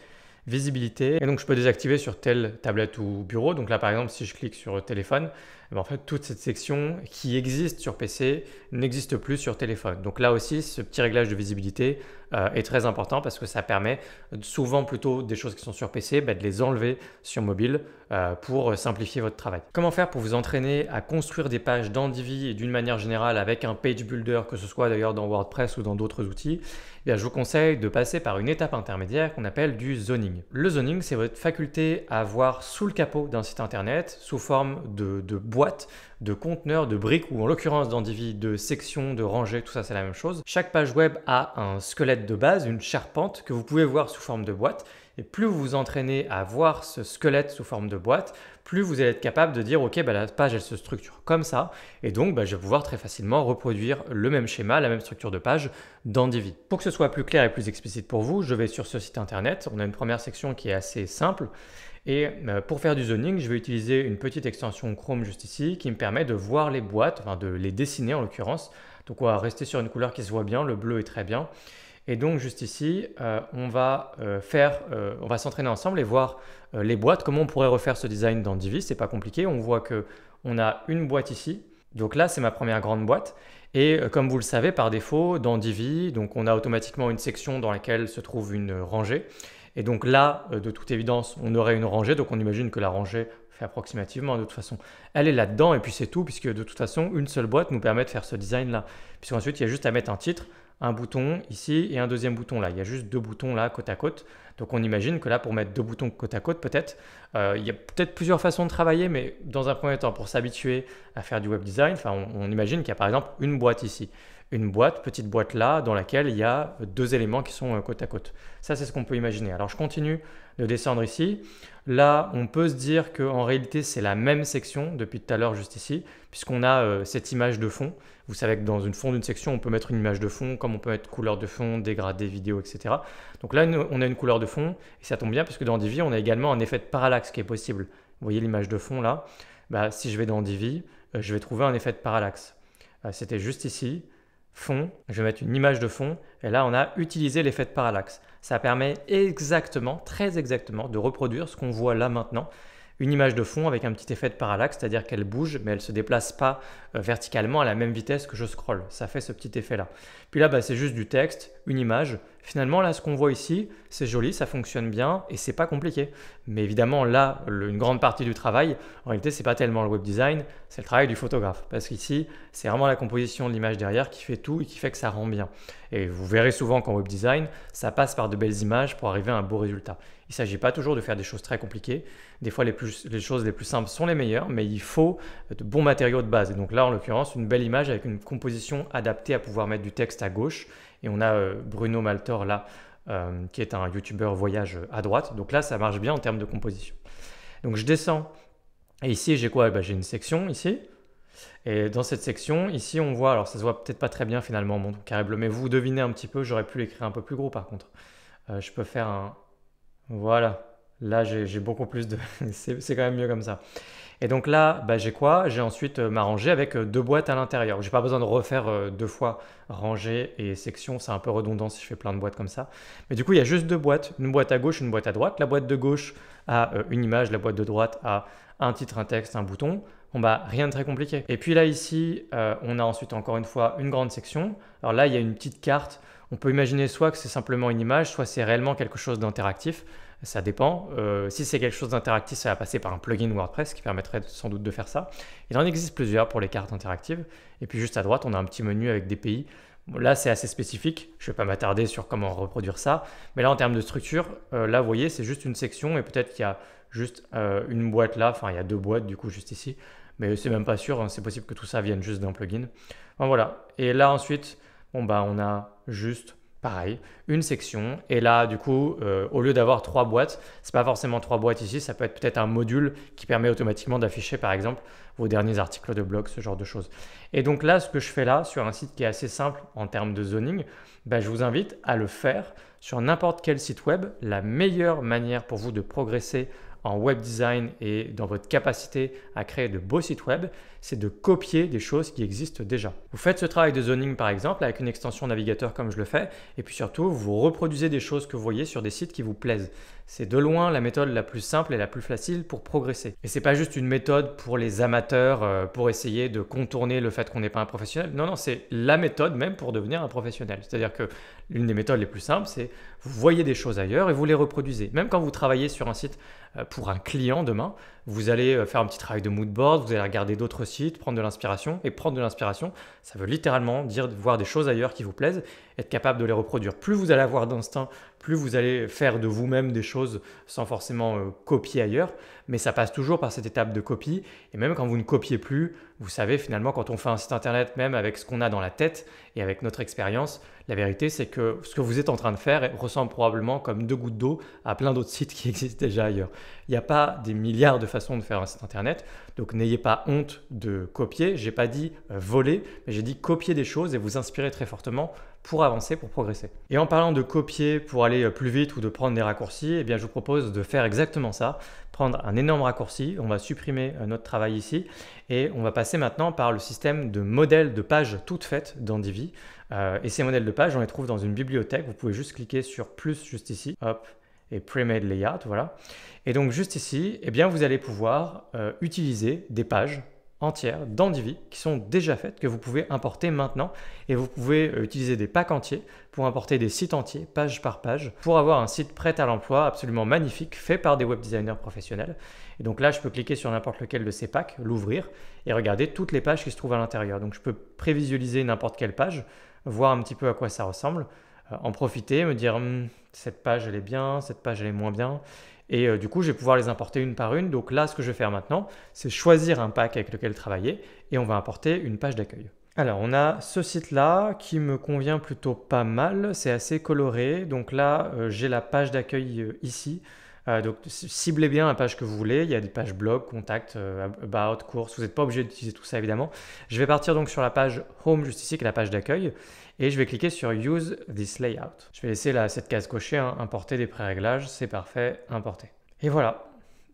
visibilité, et donc je peux désactiver sur telle tablette ou bureau. Donc là par exemple si je clique sur téléphone, en fait toute cette section qui existe sur PC n'existe plus sur téléphone. Donc là aussi ce petit réglage de visibilité est très important parce que ça permet souvent plutôt des choses qui sont sur PC de les enlever sur mobile pour simplifier votre travail. Comment faire pour vous entraîner à construire des pages dans Divi et d'une manière générale avec un page builder, que ce soit d'ailleurs dans WordPress ou dans d'autres outils? Je vous conseille de passer par une étape intermédiaire qu'on appelle du zoning. Le zoning, c'est votre faculté à voir sous le capot d'un site internet sous forme de boîtes, de conteneurs, de briques, ou en l'occurrence dans Divi, de sections, de rangées, tout ça c'est la même chose. Chaque page web a un squelette de base, une charpente que vous pouvez voir sous forme de boîte. Et plus vous vous entraînez à voir ce squelette sous forme de boîte, plus vous allez être capable de dire ok, la page elle se structure comme ça, et donc je vais pouvoir très facilement reproduire le même schéma, la même structure de page dans Divi. Pour que ce soit plus clair et plus explicite pour vous, je vais sur ce site internet. On a une première section qui est assez simple. Et pour faire du zoning, je vais utiliser une petite extension Chrome juste ici qui me permet de voir les boîtes, enfin de les dessiner en l'occurrence. Donc on va rester sur une couleur qui se voit bien, le bleu est très bien. Et donc juste ici, on va s'entraîner ensemble et voir les boîtes, comment on pourrait refaire ce design dans Divi. C'est pas compliqué, on voit qu'on a une boîte ici. Donc là, c'est ma première grande boîte. Et comme vous le savez, par défaut, dans Divi, donc on a automatiquement une section dans laquelle se trouve une rangée. Et donc là, de toute évidence, on aurait une rangée. Donc on imagine que la rangée fait approximativement, de toute façon, elle est là-dedans. Et puis c'est tout, puisque de toute façon, une seule boîte nous permet de faire ce design-là. Puisqu'ensuite, il y a juste à mettre un titre, un bouton ici et un deuxième bouton là. Il y a juste deux boutons là, côte à côte. Donc on imagine que là, pour mettre deux boutons côte à côte, peut-être, il y a peut-être plusieurs façons de travailler, mais dans un premier temps, pour s'habituer à faire du web design, on imagine qu'il y a par exemple une boîte ici. Une boîte, petite boîte là, dans laquelle il y a deux éléments qui sont côte à côte. Ça, c'est ce qu'on peut imaginer. Alors, je continue de descendre ici. Là, on peut se dire qu'en réalité, c'est la même section depuis tout à l'heure, juste ici, puisqu'on a cette image de fond. Vous savez que dans une fond d'une section, on peut mettre une image de fond, comme on peut mettre couleur de fond, dégradé, vidéo, etc. Donc là, on a une couleur de fond, et ça tombe bien, puisque dans Divi, on a également un effet de parallaxe qui est possible. Vous voyez l'image de fond là? Si je vais dans Divi, je vais trouver un effet de parallaxe. C'était juste ici. Fond, je vais mettre une image de fond et là on a utilisé l'effet de parallaxe. Ça permet exactement, très exactement, de reproduire ce qu'on voit là maintenant. Une image de fond avec un petit effet de parallaxe, c'est-à-dire qu'elle bouge mais elle ne se déplace pas verticalement à la même vitesse que je scrolle. Ça fait ce petit effet là. Puis là c'est juste du texte, une image. Finalement là ce qu'on voit ici, c'est joli, ça fonctionne bien et c'est pas compliqué. Mais évidemment là, une grande partie du travail, en réalité c'est pas tellement le web design, c'est le travail du photographe. Parce qu'ici, c'est vraiment la composition de l'image derrière qui fait tout et qui fait que ça rend bien. Et vous verrez souvent qu'en web design, ça passe par de belles images pour arriver à un beau résultat. Il ne s'agit pas toujours de faire des choses très compliquées. Des fois, les choses les plus simples sont les meilleures, mais il faut de bons matériaux de base. Et donc là, en l'occurrence, une belle image avec une composition adaptée à pouvoir mettre du texte à gauche. Et on a Bruno Maltor là, qui est un youtubeur voyage à droite. Donc là, ça marche bien en termes de composition. Donc je descends. Et ici, j'ai quoi? J'ai une section ici. Et dans cette section, ici, on voit, alors ça se voit peut-être pas très bien finalement, mon carré bleu, mais vous devinez un petit peu, j'aurais pu l'écrire un peu plus gros par contre. Je peux faire un... Voilà, là j'ai beaucoup plus de... c'est quand même mieux comme ça. Et donc là, j'ai quoi? J'ai ensuite ma rangée avec deux boîtes à l'intérieur. J'ai pas besoin de refaire deux fois rangée et section, c'est un peu redondant si je fais plein de boîtes comme ça. Mais du coup, il y a juste deux boîtes, une boîte à gauche, une boîte à droite. La boîte de gauche a une image, la boîte de droite a un titre, un texte, un bouton. Bon rien de très compliqué. Et puis là ici, on a ensuite encore une fois une grande section. Alors là, il y a une petite carte. On peut imaginer soit que c'est simplement une image, soit c'est réellement quelque chose d'interactif. Ça dépend. Si c'est quelque chose d'interactif, ça va passer par un plugin WordPress qui permettrait sans doute de faire ça. Il en existe plusieurs pour les cartes interactives. Et puis juste à droite, on a un petit menu avec des pays. Bon, là, c'est assez spécifique. Je ne vais pas m'attarder sur comment reproduire ça. Mais là, en termes de structure, là, vous voyez, c'est juste une section et peut-être qu'il y a juste une boîte là. Enfin, il y a 2 boîtes du coup juste ici. Mais c'est même pas sûr. Hein. C'est possible que tout ça vienne juste d'un plugin. Enfin, voilà. Et là, ensuite, bon, bah, on a juste pareil, une section. Et là, du coup, au lieu d'avoir 3 boîtes, c'est pas forcément 3 boîtes ici, ça peut être peut-être un module qui permet automatiquement d'afficher, par exemple, vos derniers articles de blog, ce genre de choses. Et donc là, ce que je fais là, sur un site qui est assez simple en termes de zoning, ben, je vous invite à le faire sur n'importe quel site web. La meilleure manière pour vous de progresser en web design et dans votre capacité à créer de beaux sites web, c'est de copier des choses qui existent déjà. Vous faites ce travail de zoning par exemple avec une extension navigateur comme je le fais et puis surtout vous reproduisez des choses que vous voyez sur des sites qui vous plaisent. C'est de loin la méthode la plus simple et la plus facile pour progresser. Et c'est pas juste une méthode pour les amateurs pour essayer de contourner le fait qu'on n'est pas un professionnel. Non, non, c'est la méthode même pour devenir un professionnel. C'est-à-dire que l'une des méthodes les plus simples, c'est vous voyez des choses ailleurs et vous les reproduisez. Même quand vous travaillez sur un site pour un client demain, vous allez faire un petit travail de mood board, vous allez regarder d'autres sites, prendre de l'inspiration. Et prendre de l'inspiration, ça veut littéralement dire de voir des choses ailleurs qui vous plaisent, être capable de les reproduire. Plus vous allez avoir d'instinct, plus vous allez faire de vous-même des choses sans forcément copier ailleurs. Mais ça passe toujours par cette étape de copie. Et même quand vous ne copiez plus, vous savez finalement quand on fait un site internet, même avec ce qu'on a dans la tête et avec notre expérience, la vérité c'est que ce que vous êtes en train de faire ressemble probablement comme 2 gouttes d'eau à plein d'autres sites qui existent déjà ailleurs. Il n'y a pas des milliards de façons de faire un site internet, donc n'ayez pas honte de copier. J'ai pas dit voler, mais j'ai dit copier des choses et vous inspirer très fortement pour avancer, pour progresser. Et en parlant de copier pour aller plus vite ou de prendre des raccourcis, eh bien je vous propose de faire exactement ça. Prendre un énorme raccourci, on va supprimer notre travail ici et on va passer maintenant par le système de modèles de pages toutes faites dans Divi. Et ces modèles de pages, on les trouve dans une bibliothèque. Vous pouvez juste cliquer sur plus juste ici, hop, et Pre-made Layout, voilà. Et donc juste ici, eh bien vous allez pouvoir utiliser des pages entières dans Divi qui sont déjà faites, que vous pouvez importer maintenant. Et vous pouvez utiliser des packs entiers pour importer des sites entiers, page par page, pour avoir un site prêt à l'emploi absolument magnifique, fait par des web designers professionnels. Et donc là, je peux cliquer sur n'importe lequel de ces packs, l'ouvrir et regarder toutes les pages qui se trouvent à l'intérieur. Donc je peux prévisualiser n'importe quelle page, voir un petit peu à quoi ça ressemble, en profiter, me dire cette page elle est bien, cette page elle est moins bien. Et du coup, je vais pouvoir les importer une par une. Donc là, ce que je vais faire maintenant, c'est choisir un pack avec lequel travailler et on va importer une page d'accueil. Alors, on a ce site-là qui me convient plutôt pas mal. C'est assez coloré. Donc là, j'ai la page d'accueil ici. Donc, ciblez bien la page que vous voulez. Il y a des pages blog, contact, about, courses. Vous n'êtes pas obligé d'utiliser tout ça, évidemment. Je vais partir donc sur la page Home juste ici, qui est la page d'accueil. Et je vais cliquer sur Use this layout. Je vais laisser cette case cochée, hein, importer des pré-réglages, c'est parfait, importer. Et voilà,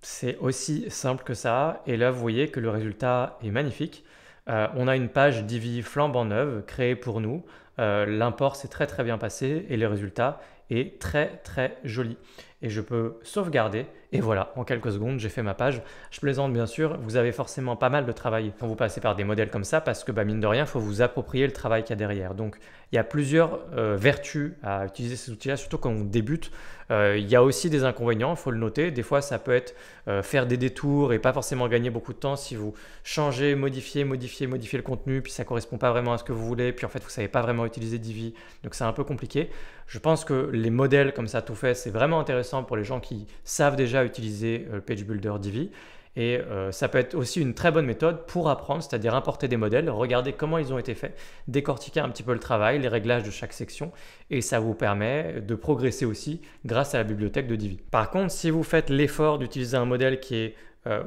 c'est aussi simple que ça. Et là, vous voyez que le résultat est magnifique. On a une page Divi flambant neuve créée pour nous. L'import s'est très bien passé et le résultat est très joli. Et je peux sauvegarder et voilà, en quelques secondes, j'ai fait ma page. Je plaisante bien sûr, vous avez forcément pas mal de travail quand vous passez par des modèles comme ça parce que mine de rien, il faut vous approprier le travail qu'il y a derrière. Donc, il y a plusieurs vertus à utiliser ces outils-là, surtout quand on débute. Il y a aussi des inconvénients, il faut le noter. Des fois, ça peut être faire des détours et pas forcément gagner beaucoup de temps si vous changez, modifiez le contenu, puis ça ne correspond pas vraiment à ce que vous voulez, puis en fait, vous ne savez pas vraiment utiliser Divi, donc c'est un peu compliqué. Je pense que les modèles comme ça tout fait, c'est vraiment intéressant pour les gens qui savent déjà utiliser le Page Builder Divi. Et ça peut être aussi une très bonne méthode pour apprendre, c'est-à-dire importer des modèles, regarder comment ils ont été faits, décortiquer un petit peu le travail, les réglages de chaque section et ça vous permet de progresser aussi grâce à la bibliothèque de Divi. Par contre, si vous faites l'effort d'utiliser un modèle qui est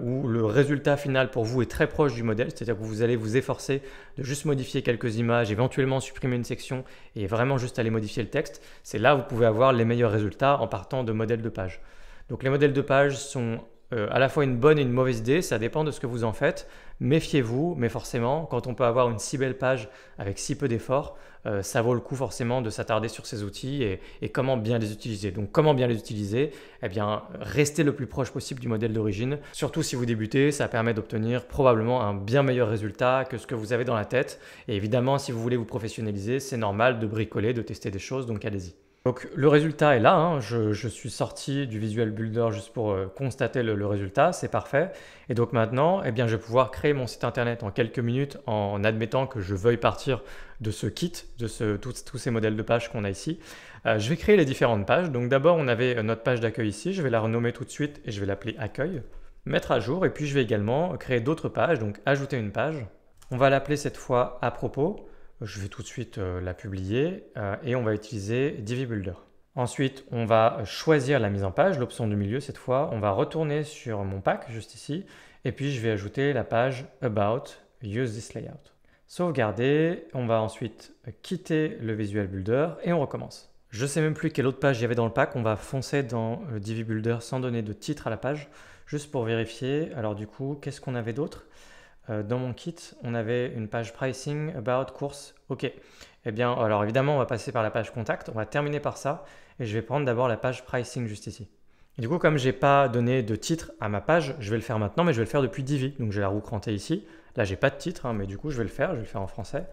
où le résultat final pour vous est très proche du modèle, c'est-à-dire que vous allez vous efforcer de juste modifier quelques images, éventuellement supprimer une section et vraiment juste aller modifier le texte, c'est là où vous pouvez avoir les meilleurs résultats en partant de modèles de page. Donc les modèles de page sont à la fois une bonne et une mauvaise idée, ça dépend de ce que vous en faites. Méfiez-vous, mais forcément, quand on peut avoir une si belle page avec si peu d'efforts, ça vaut le coup forcément de s'attarder sur ces outils et comment bien les utiliser. Donc comment bien les utiliser? Eh bien, restez le plus proche possible du modèle d'origine. Surtout si vous débutez, ça permet d'obtenir probablement un bien meilleur résultat que ce que vous avez dans la tête. Et évidemment, si vous voulez vous professionnaliser, c'est normal de bricoler, de tester des choses, donc allez-y. Donc le résultat est là, hein. Je suis sorti du Visual Builder juste pour constater le résultat, c'est parfait. Et donc maintenant, eh bien, je vais pouvoir créer mon site internet en quelques minutes en admettant que je veuille partir de ce kit, de tous ces modèles de pages qu'on a ici. Je vais créer les différentes pages. Donc d'abord, on avait notre page d'accueil ici, je vais la renommer tout de suite et je vais l'appeler accueil. Mettre à jour et puis je vais également créer d'autres pages, donc ajouter une page. On va l'appeler cette fois à propos. Je vais tout de suite la publier et on va utiliser Divi Builder. Ensuite, on va choisir la mise en page, l'option du milieu cette fois. On va retourner sur mon pack juste ici et puis je vais ajouter la page About Use this layout. Sauvegarder, on va ensuite quitter le Visual Builder et on recommence. Je ne sais même plus quelle autre page il y avait dans le pack. On va foncer dans Divi Builder sans donner de titre à la page, juste pour vérifier. Alors du coup, qu'est-ce qu'on avait d'autre ? Dans mon kit, on avait une page pricing, about, course. Ok. Eh bien, alors évidemment, on va passer par la page contact. On va terminer par ça. Et je vais prendre d'abord la page pricing juste ici. Et du coup, comme je n'ai pas donné de titre à ma page, je vais le faire maintenant, mais je vais le faire depuis Divi. Donc, je vais la roue crantée ici. Là, j'ai pas de titre, hein, mais du coup, je vais le faire en français.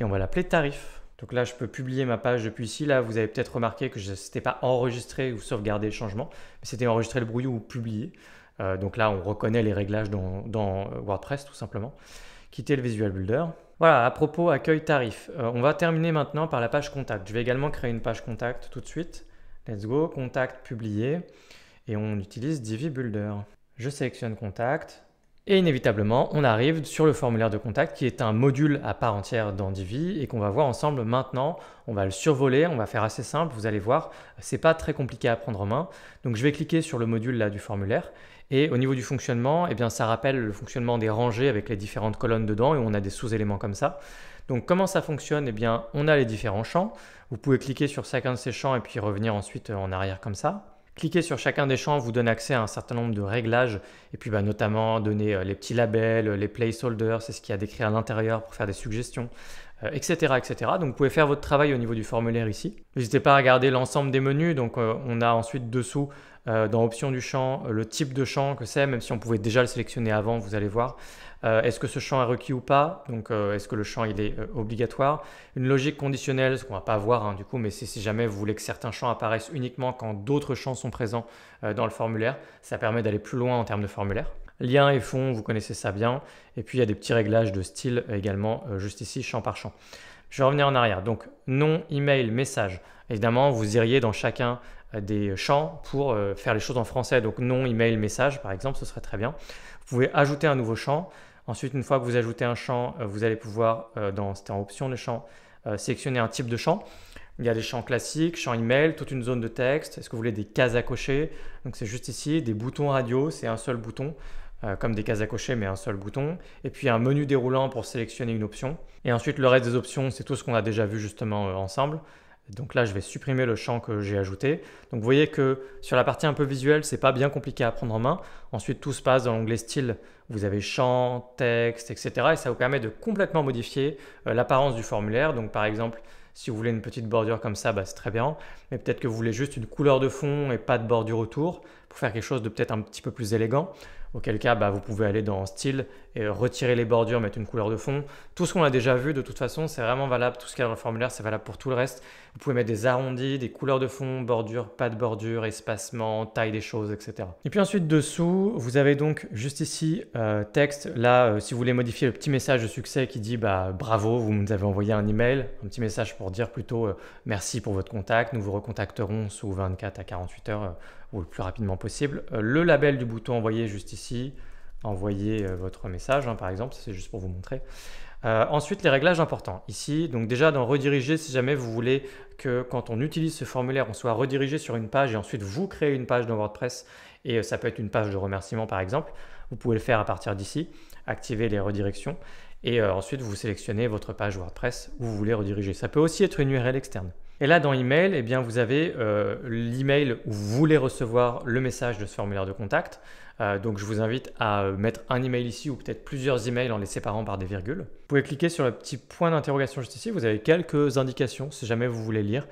Et on va l'appeler tarif. Donc là, je peux publier ma page depuis ici. Là, vous avez peut-être remarqué que ce n'était pas enregistré ou sauvegardé le changement, mais c'était enregistrer le brouillon ou publier. Donc là, on reconnaît les réglages dans WordPress tout simplement. Quitter le Visual Builder. Voilà, à propos accueil tarif. On va terminer maintenant par la page contact. Je vais également créer une page contact tout de suite. Let's go, contact, publier. Et on utilise Divi Builder. Je sélectionne contact. Et inévitablement, on arrive sur le formulaire de contact qui est un module à part entière dans Divi et qu'on va voir ensemble maintenant. On va le survoler, on va faire assez simple, vous allez voir, c'est pas très compliqué à prendre en main. Donc je vais cliquer sur le module là du formulaire et au niveau du fonctionnement, eh bien, ça rappelle le fonctionnement des rangées avec les différentes colonnes dedans et on a des sous-éléments comme ça. Donc comment ça fonctionne? Eh bien, on a les différents champs. Vous pouvez cliquer sur chacun de ces champs et puis revenir ensuite en arrière comme ça. Cliquer sur chacun des champs vous donne accès à un certain nombre de réglages et puis notamment donner les petits labels, les placeholders, c'est ce qu'il y a décrit à l'intérieur pour faire des suggestions, etc., etc. Donc vous pouvez faire votre travail au niveau du formulaire ici. N'hésitez pas à regarder l'ensemble des menus. Donc on a ensuite dessous dans option du champ le type de champ que c'est, même si on pouvait déjà le sélectionner avant, vous allez voir. Est-ce que ce champ est requis ou pas? Donc est-ce que le champ il est obligatoire? Une logique conditionnelle, ce qu'on ne va pas voir du coup, mais c'est si jamais vous voulez que certains champs apparaissent uniquement quand d'autres champs sont présents dans le formulaire, ça permet d'aller plus loin en termes de formulaire. Lien et fond, vous connaissez ça bien. Et puis il y a des petits réglages de style également juste ici, champ par champ. Je vais revenir en arrière. Donc nom, email, message. Évidemment, vous iriez dans chacun des champs pour faire les choses en français. Donc nom, email, message par exemple, ce serait très bien. Vous pouvez ajouter un nouveau champ. Ensuite, une fois que vous ajoutez un champ, vous allez pouvoir, c'était en option de champ, sélectionner un type de champ. Il y a des champs classiques, champ email, toute une zone de texte. Est-ce que vous voulez des cases à cocher? Donc c'est juste ici, des boutons radio, c'est un seul bouton, comme des cases à cocher, mais un seul bouton. Et puis un menu déroulant pour sélectionner une option. Et ensuite, le reste des options, c'est tout ce qu'on a déjà vu justement ensemble. Donc là, je vais supprimer le champ que j'ai ajouté. Donc vous voyez que sur la partie un peu visuelle, c'est pas bien compliqué à prendre en main. Ensuite, tout se passe dans l'onglet style. Vous avez champ, texte, etc. Et ça vous permet de complètement modifier l'apparence du formulaire. Donc par exemple, si vous voulez une petite bordure comme ça, c'est très bien. Mais peut-être que vous voulez juste une couleur de fond et pas de bordure autour pour faire quelque chose de peut-être un petit peu plus élégant. Auquel cas, vous pouvez aller dans style et retirer les bordures, mettre une couleur de fond. Tout ce qu'on a déjà vu, de toute façon, c'est vraiment valable. Tout ce qu'il y a dans le formulaire, c'est valable pour tout le reste. Vous pouvez mettre des arrondis, des couleurs de fond, bordure, pas de bordure, espacement, taille des choses, etc. Et puis ensuite, dessous, vous avez donc juste ici, texte. Là, si vous voulez modifier le petit message de succès qui dit bravo, vous nous avez envoyé un email, un petit message pour dire plutôt merci pour votre contact, nous vous recontacterons sous 24 à 48 heures ou le plus rapidement possible. Le label du bouton envoyer juste ici, envoyer votre message par exemple, c'est juste pour vous montrer. Ensuite, les réglages importants. Ici, donc déjà dans rediriger, si jamais vous voulez que quand on utilise ce formulaire, on soit redirigé sur une page et ensuite vous créez une page dans WordPress et ça peut être une page de remerciement par exemple, vous pouvez le faire à partir d'ici, activer les redirections et ensuite vous sélectionnez votre page WordPress où vous voulez rediriger. Ça peut aussi être une URL externe. Et là, dans Email, vous avez l'email où vous voulez recevoir le message de ce formulaire de contact. Donc, je vous invite à mettre un email ici ou peut-être plusieurs emails en les séparant par des virgules. Vous pouvez cliquer sur le petit point d'interrogation juste ici. Vous avez quelques indications si jamais vous voulez lire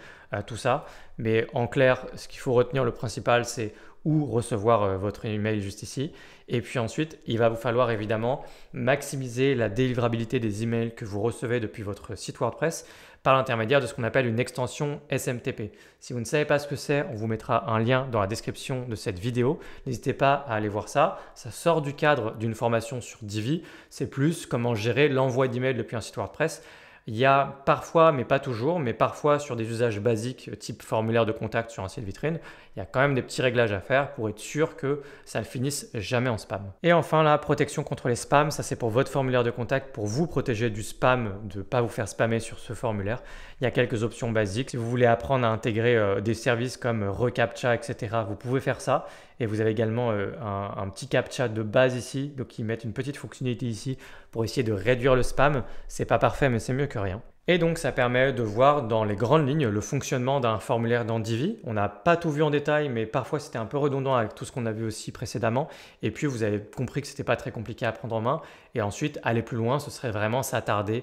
tout ça. Mais en clair, ce qu'il faut retenir, le principal, c'est où recevoir votre email juste ici. Et puis ensuite, il va vous falloir évidemment maximiser la délivrabilité des emails que vous recevez depuis votre site WordPress par l'intermédiaire de ce qu'on appelle une extension SMTP. Si vous ne savez pas ce que c'est, on vous mettra un lien dans la description de cette vidéo. N'hésitez pas à aller voir ça. Ça sort du cadre d'une formation sur Divi. C'est plus comment gérer l'envoi d'emails depuis un site WordPress. Il y a parfois, mais pas toujours, mais parfois sur des usages basiques type formulaire de contact sur un site vitrine, il y a quand même des petits réglages à faire pour être sûr que ça ne finisse jamais en spam. Et enfin, la protection contre les spams, ça c'est pour votre formulaire de contact, pour vous protéger du spam, de ne pas vous faire spammer sur ce formulaire. Il y a quelques options basiques. Si vous voulez apprendre à intégrer des services comme reCAPTCHA, etc., vous pouvez faire ça. Et vous avez également un petit CAPTCHA de base ici, donc ils mettent une petite fonctionnalité ici pour essayer de réduire le spam. C'est pas parfait, mais c'est mieux que rien. Et donc ça permet de voir dans les grandes lignes le fonctionnement d'un formulaire dans Divi. On n'a pas tout vu en détail, mais parfois c'était un peu redondant avec tout ce qu'on a vu aussi précédemment. Et puis vous avez compris que c'était pas très compliqué à prendre en main. Et ensuite aller plus loin, ce serait vraiment s'attarder.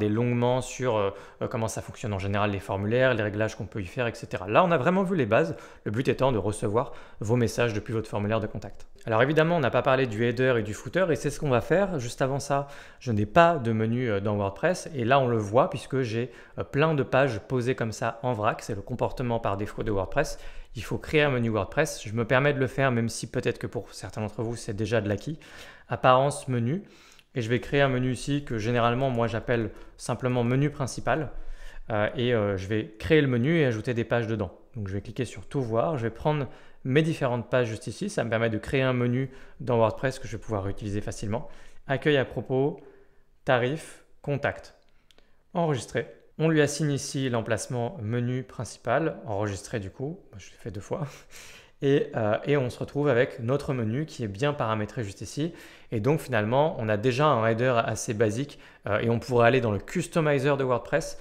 Longuement sur comment ça fonctionne en général les formulaires, les réglages qu'on peut y faire, etc. Là on a vraiment vu les bases. Le but étant de recevoir vos messages depuis votre formulaire de contact. Alors évidemment, on n'a pas parlé du header et du footer et c'est ce qu'on va faire. Juste avant ça, je n'ai pas de menu dans WordPress et là on le voit puisque j'ai plein de pages posées comme ça en vrac. C'est le comportement par défaut de WordPress. Il faut créer un menu WordPress. Je me permets de le faire même si peut-être que pour certains d'entre vous c'est déjà de l'acquis. Apparence menu et je vais créer un menu ici que généralement moi j'appelle simplement menu principal je vais créer le menu et ajouter des pages dedans. Donc je vais cliquer sur tout voir. Je vais prendre mes différentes pages juste ici. Ça me permet de créer un menu dans WordPress que je vais pouvoir utiliser facilement. Accueil à propos, tarif, contact. Enregistrer. On lui assigne ici l'emplacement menu principal, enregistré du coup. Je l'ai fait 2 fois. Et on se retrouve avec notre menu qui est bien paramétré juste ici. Et donc finalement, on a déjà un header assez basique et on pourrait aller dans le customizer de WordPress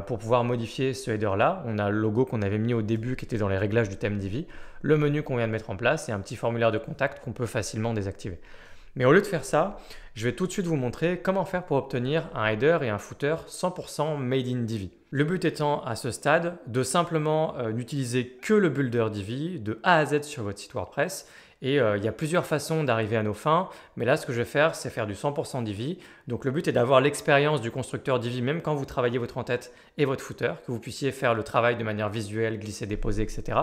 pour pouvoir modifier ce header-là. On a le logo qu'on avait mis au début qui était dans les réglages du thème Divi, le menu qu'on vient de mettre en place et un petit formulaire de contact qu'on peut facilement désactiver. Mais au lieu de faire ça, je vais tout de suite vous montrer comment faire pour obtenir un header et un footer 100% made in Divi. Le but étant à ce stade de simplement n'utiliser que le builder Divi de A à Z sur votre site WordPress. Et il y a plusieurs façons d'arriver à nos fins, mais là ce que je vais faire, c'est faire du 100% Divi. Donc le but est d'avoir l'expérience du constructeur Divi même quand vous travaillez votre en-tête et votre footer, que vous puissiez faire le travail de manière visuelle, glisser, déposer, etc.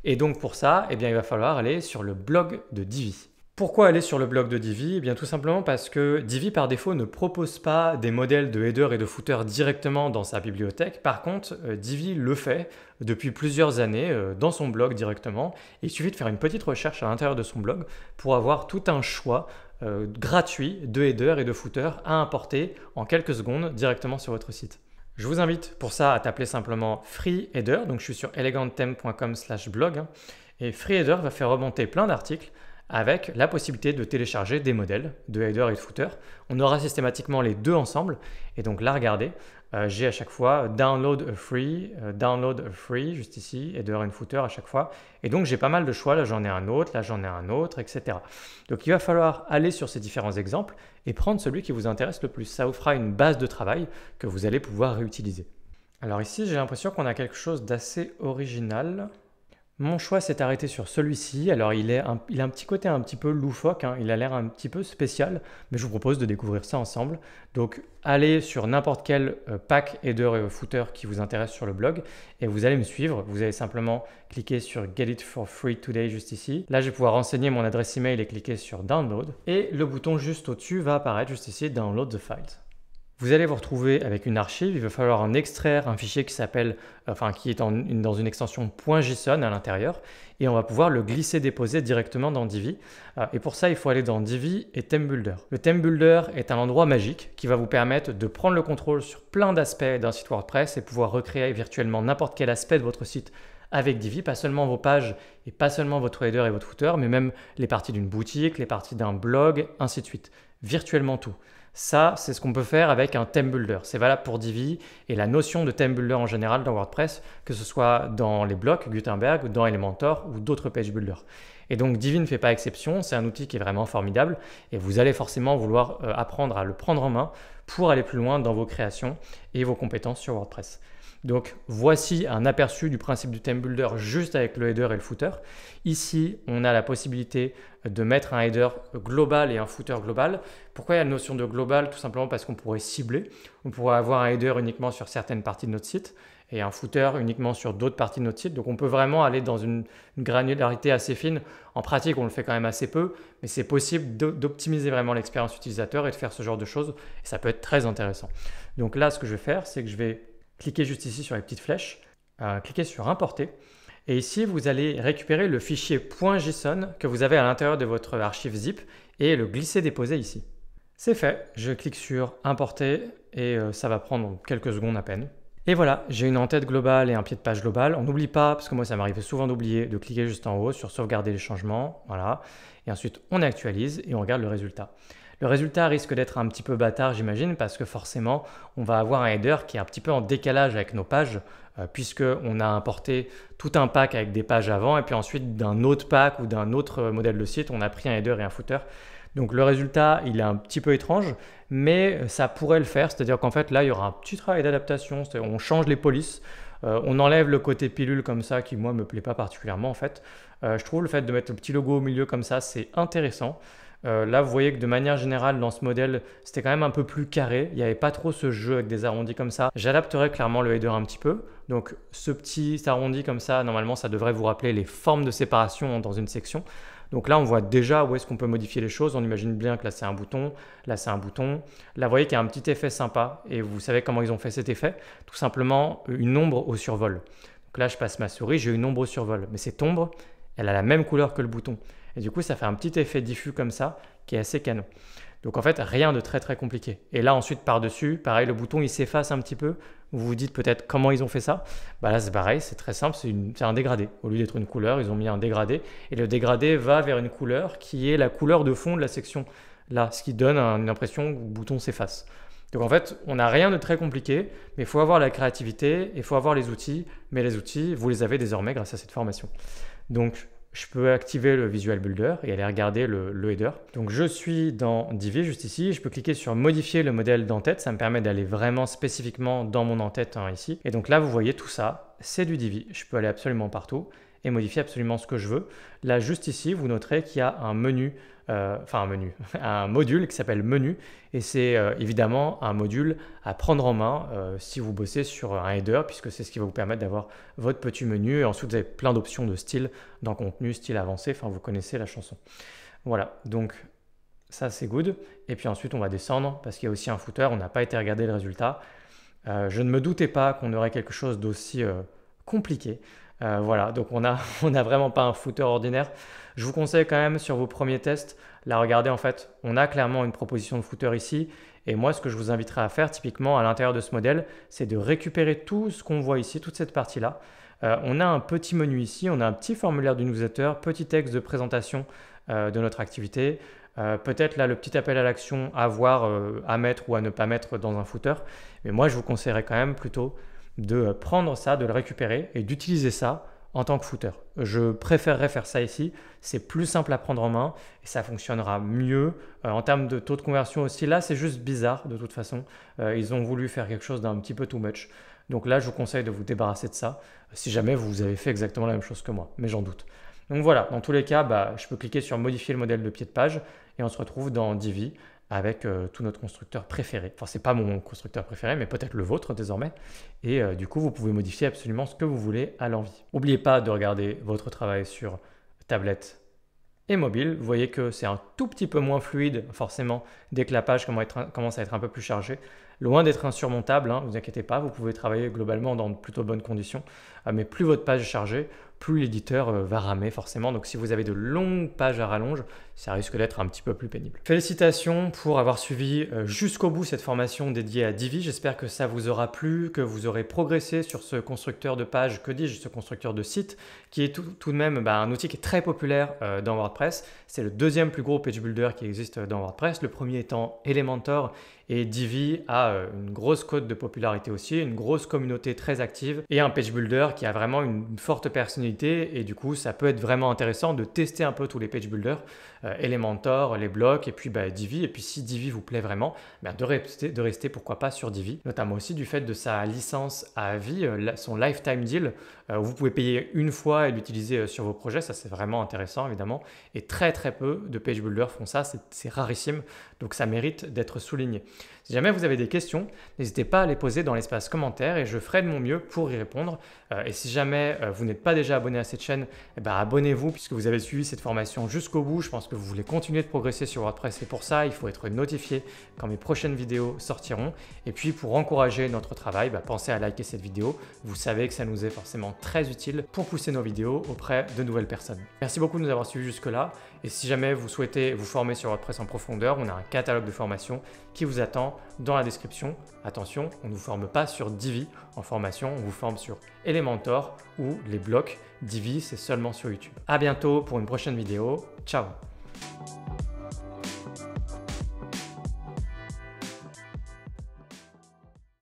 Et donc pour ça, eh bien, il va falloir aller sur le blog de Divi. Pourquoi aller sur le blog de Divi? Eh bien, tout simplement parce que Divi par défaut ne propose pas des modèles de header et de footer directement dans sa bibliothèque. Par contre, Divi le fait depuis plusieurs années dans son blog directement. Il suffit de faire une petite recherche à l'intérieur de son blog pour avoir tout un choix gratuit de header et de footer à importer en quelques secondes directement sur votre site. Je vous invite pour ça à taper simplement free header. Donc je suis sur eleganttheme.com/blog et free header va faire remonter plein d'articles avec la possibilité de télécharger des modèles de header et de footer. On aura systématiquement les deux ensemble. Et donc là, regardez, j'ai à chaque fois download a free, juste ici, header and footer à chaque fois. Et donc j'ai pas mal de choix, là j'en ai un autre, etc. Donc il va falloir aller sur ces différents exemples et prendre celui qui vous intéresse le plus. Ça vous fera une base de travail que vous allez pouvoir réutiliser. Alors ici, j'ai l'impression qu'on a quelque chose d'assez original. Mon choix s'est arrêté sur celui-ci. Alors il a un petit côté un petit peu loufoque, hein. Il a l'air un petit peu spécial, mais je vous propose de découvrir ça ensemble. Donc allez sur n'importe quel pack header et footer qui vous intéresse sur le blog et vous allez me suivre. Vous allez simplement cliquer sur Get it for free today juste ici. Là je vais pouvoir renseigner mon adresse email et cliquer sur Download. Et le bouton juste au-dessus va apparaître juste ici Download the files. Vous allez vous retrouver avec une archive, il va falloir en extraire un fichier qui est dans une extension .json à l'intérieur et on va pouvoir le glisser-déposer directement dans Divi. Et pour ça, il faut aller dans Divi et Theme Builder. Le Theme Builder est un endroit magique qui va vous permettre de prendre le contrôle sur plein d'aspects d'un site WordPress et pouvoir recréer virtuellement n'importe quel aspect de votre site avec Divi, pas seulement vos pages et pas seulement votre header et votre footer, mais même les parties d'une boutique, les parties d'un blog, ainsi de suite. Virtuellement tout. Ça, c'est ce qu'on peut faire avec un theme builder. C'est valable pour Divi et la notion de theme builder en général dans WordPress, que ce soit dans les blocs Gutenberg, dans Elementor ou d'autres page builders. Et donc Divi ne fait pas exception, c'est un outil qui est vraiment formidable et vous allez forcément vouloir apprendre à le prendre en main pour aller plus loin dans vos créations et vos compétences sur WordPress. Donc voici un aperçu du principe du theme builder juste avec le header et le footer. Ici, on a la possibilité de mettre un header global et un footer global. Pourquoi il y a la notion de global? Tout simplement parce qu'on pourrait cibler. On pourrait avoir un header uniquement sur certaines parties de notre site et un footer uniquement sur d'autres parties de notre site. Donc on peut vraiment aller dans une granularité assez fine. En pratique, on le fait quand même assez peu, mais c'est possible d'optimiser vraiment l'expérience utilisateur et de faire ce genre de choses. Et ça peut être très intéressant. Donc là, ce que je vais faire, c'est que je vais cliquez juste ici sur les petites flèches, cliquez sur Importer. Et ici, vous allez récupérer le fichier .json que vous avez à l'intérieur de votre archive zip et le glisser-déposer ici. C'est fait, je clique sur Importer et ça va prendre quelques secondes à peine. Et voilà, j'ai une en-tête globale et un pied de page global. On n'oublie pas, parce que moi ça m'arrive souvent d'oublier, de cliquer juste en haut sur sauvegarder les changements. Voilà. Et ensuite, on actualise et on regarde le résultat. Le résultat risque d'être un petit peu bâtard, j'imagine, parce que forcément, on va avoir un header qui est un petit peu en décalage avec nos pages, puisqu'on a importé tout un pack avec des pages avant, et puis ensuite d'un autre pack ou d'un autre modèle de site, on a pris un header et un footer. Donc le résultat, il est un petit peu étrange, mais ça pourrait le faire, c'est-à-dire qu'en fait, là, il y aura un petit travail d'adaptation, on change les polices, on enlève le côté pilule comme ça, qui moi, me plaît pas particulièrement en fait. Je trouve le fait de mettre le petit logo au milieu comme ça, c'est intéressant. Là, vous voyez que de manière générale, dans ce modèle, c'était quand même un peu plus carré. Il n'y avait pas trop ce jeu avec des arrondis comme ça. J'adapterai clairement le header un petit peu. Donc, ce petit arrondi comme ça, normalement, ça devrait vous rappeler les formes de séparation dans une section. Donc là, on voit déjà où est-ce qu'on peut modifier les choses. On imagine bien que là, c'est un bouton. Là, c'est un bouton. Là, vous voyez qu'il y a un petit effet sympa. Et vous savez comment ils ont fait cet effet? Tout simplement, une ombre au survol. Donc là, je passe ma souris, j'ai une ombre au survol. Mais cette ombre, elle a la même couleur que le bouton. Et du coup, ça fait un petit effet diffus comme ça qui est assez canon. Donc en fait, rien de très très compliqué. Et là ensuite, par-dessus, pareil, le bouton il s'efface un petit peu. Vous vous dites peut-être comment ils ont fait ça. Bah là, c'est pareil, c'est très simple, c'est un dégradé. Au lieu d'être une couleur, ils ont mis un dégradé. Et le dégradé va vers une couleur qui est la couleur de fond de la section là, ce qui donne une impression que le bouton s'efface. Donc en fait, on n'a rien de très compliqué, mais il faut avoir la créativité et il faut avoir les outils. Mais les outils, vous les avez désormais grâce à cette formation. Donc, je peux activer le Visual Builder et aller regarder le header. Donc je suis dans Divi juste ici, je peux cliquer sur modifier le modèle d'en-tête, ça me permet d'aller vraiment spécifiquement dans mon en-tête ici. Et donc là vous voyez tout ça, c'est du Divi, je peux aller absolument partout et modifier absolument ce que je veux. Là juste ici vous noterez qu'il y a un menu, un module qui s'appelle menu et c'est évidemment un module à prendre en main si vous bossez sur un header puisque c'est ce qui va vous permettre d'avoir votre petit menu et ensuite vous avez plein d'options de style dans contenu, style avancé, enfin vous connaissez la chanson. Voilà, donc ça c'est good et puis ensuite on va descendre parce qu'il y a aussi un footer, on n'a pas été regarder le résultat. Je ne me doutais pas qu'on aurait quelque chose d'aussi compliqué. Voilà, donc on n'a vraiment pas un footer ordinaire. Je vous conseille quand même sur vos premiers tests, là regardez en fait, on a clairement une proposition de footer ici. Et moi, ce que je vous inviterai à faire typiquement à l'intérieur de ce modèle, c'est de récupérer tout ce qu'on voit ici, toute cette partie-là. On a un petit menu ici, on a un petit formulaire du newsletter, petit texte de présentation de notre activité. Peut-être là le petit appel à l'action à voir, à mettre ou à ne pas mettre dans un footer. Mais moi, je vous conseillerais quand même plutôt de prendre ça, de le récupérer et d'utiliser ça en tant que footer. Je préférerais faire ça ici, c'est plus simple à prendre en main et ça fonctionnera mieux. En termes de taux de conversion aussi, là c'est juste bizarre de toute façon. Ils ont voulu faire quelque chose d'un petit peu too much. Donc là je vous conseille de vous débarrasser de ça si jamais vous avez fait exactement la même chose que moi, mais j'en doute. Donc voilà, dans tous les cas, je peux cliquer sur modifier le modèle de pied de page et on se retrouve dans Divi avec tout notre constructeur préféré. Enfin, ce n'est pas mon constructeur préféré, mais peut-être le vôtre désormais. Et du coup, vous pouvez modifier absolument ce que vous voulez à l'envie. N'oubliez pas de regarder votre travail sur tablette et mobile. Vous voyez que c'est un tout petit peu moins fluide, forcément, dès que la page commence à être un peu plus chargée. Loin d'être insurmontable, ne vous inquiétez pas, vous pouvez travailler globalement dans de plutôt bonnes conditions. Mais plus votre page est chargée, plus l'éditeur va ramer forcément. Donc si vous avez de longues pages à rallonge, ça risque d'être un petit peu plus pénible. Félicitations pour avoir suivi jusqu'au bout cette formation dédiée à Divi. J'espère que ça vous aura plu, que vous aurez progressé sur ce constructeur de page, que dis-je, ce constructeur de site, qui est tout de même un outil qui est très populaire dans WordPress. C'est le deuxième plus gros page builder qui existe dans WordPress, le premier étant Elementor. Et Divi a une grosse cote de popularité aussi, une grosse communauté très active et un page builder qui a vraiment une forte personnalité. Et du coup, ça peut être vraiment intéressant de tester un peu tous les page builders. Elementor, les blocs et puis Divi. Et puis si Divi vous plaît vraiment, de rester pourquoi pas sur Divi, notamment aussi du fait de sa licence à vie, son lifetime deal, où vous pouvez payer une fois et l'utiliser sur vos projets. Ça c'est vraiment intéressant évidemment, et très peu de page builders font ça, c'est rarissime, donc ça mérite d'être souligné. Si jamais vous avez des questions, n'hésitez pas à les poser dans l'espace commentaire et je ferai de mon mieux pour y répondre. Et si jamais vous n'êtes pas déjà abonné à cette chaîne, abonnez-vous puisque vous avez suivi cette formation jusqu'au bout. Je pense que vous voulez continuer de progresser sur WordPress et pour ça, il faut être notifié quand mes prochaines vidéos sortiront. Et puis pour encourager notre travail, pensez à liker cette vidéo. Vous savez que ça nous est forcément très utile pour pousser nos vidéos auprès de nouvelles personnes. Merci beaucoup de nous avoir suivis jusque-là. Et si jamais vous souhaitez vous former sur WordPress en profondeur, on a un catalogue de formation qui vous attend dans la description. Attention, on ne vous forme pas sur Divi en formation, on vous forme sur Elementor ou les blocs. Divi, c'est seulement sur YouTube. À bientôt pour une prochaine vidéo. Ciao!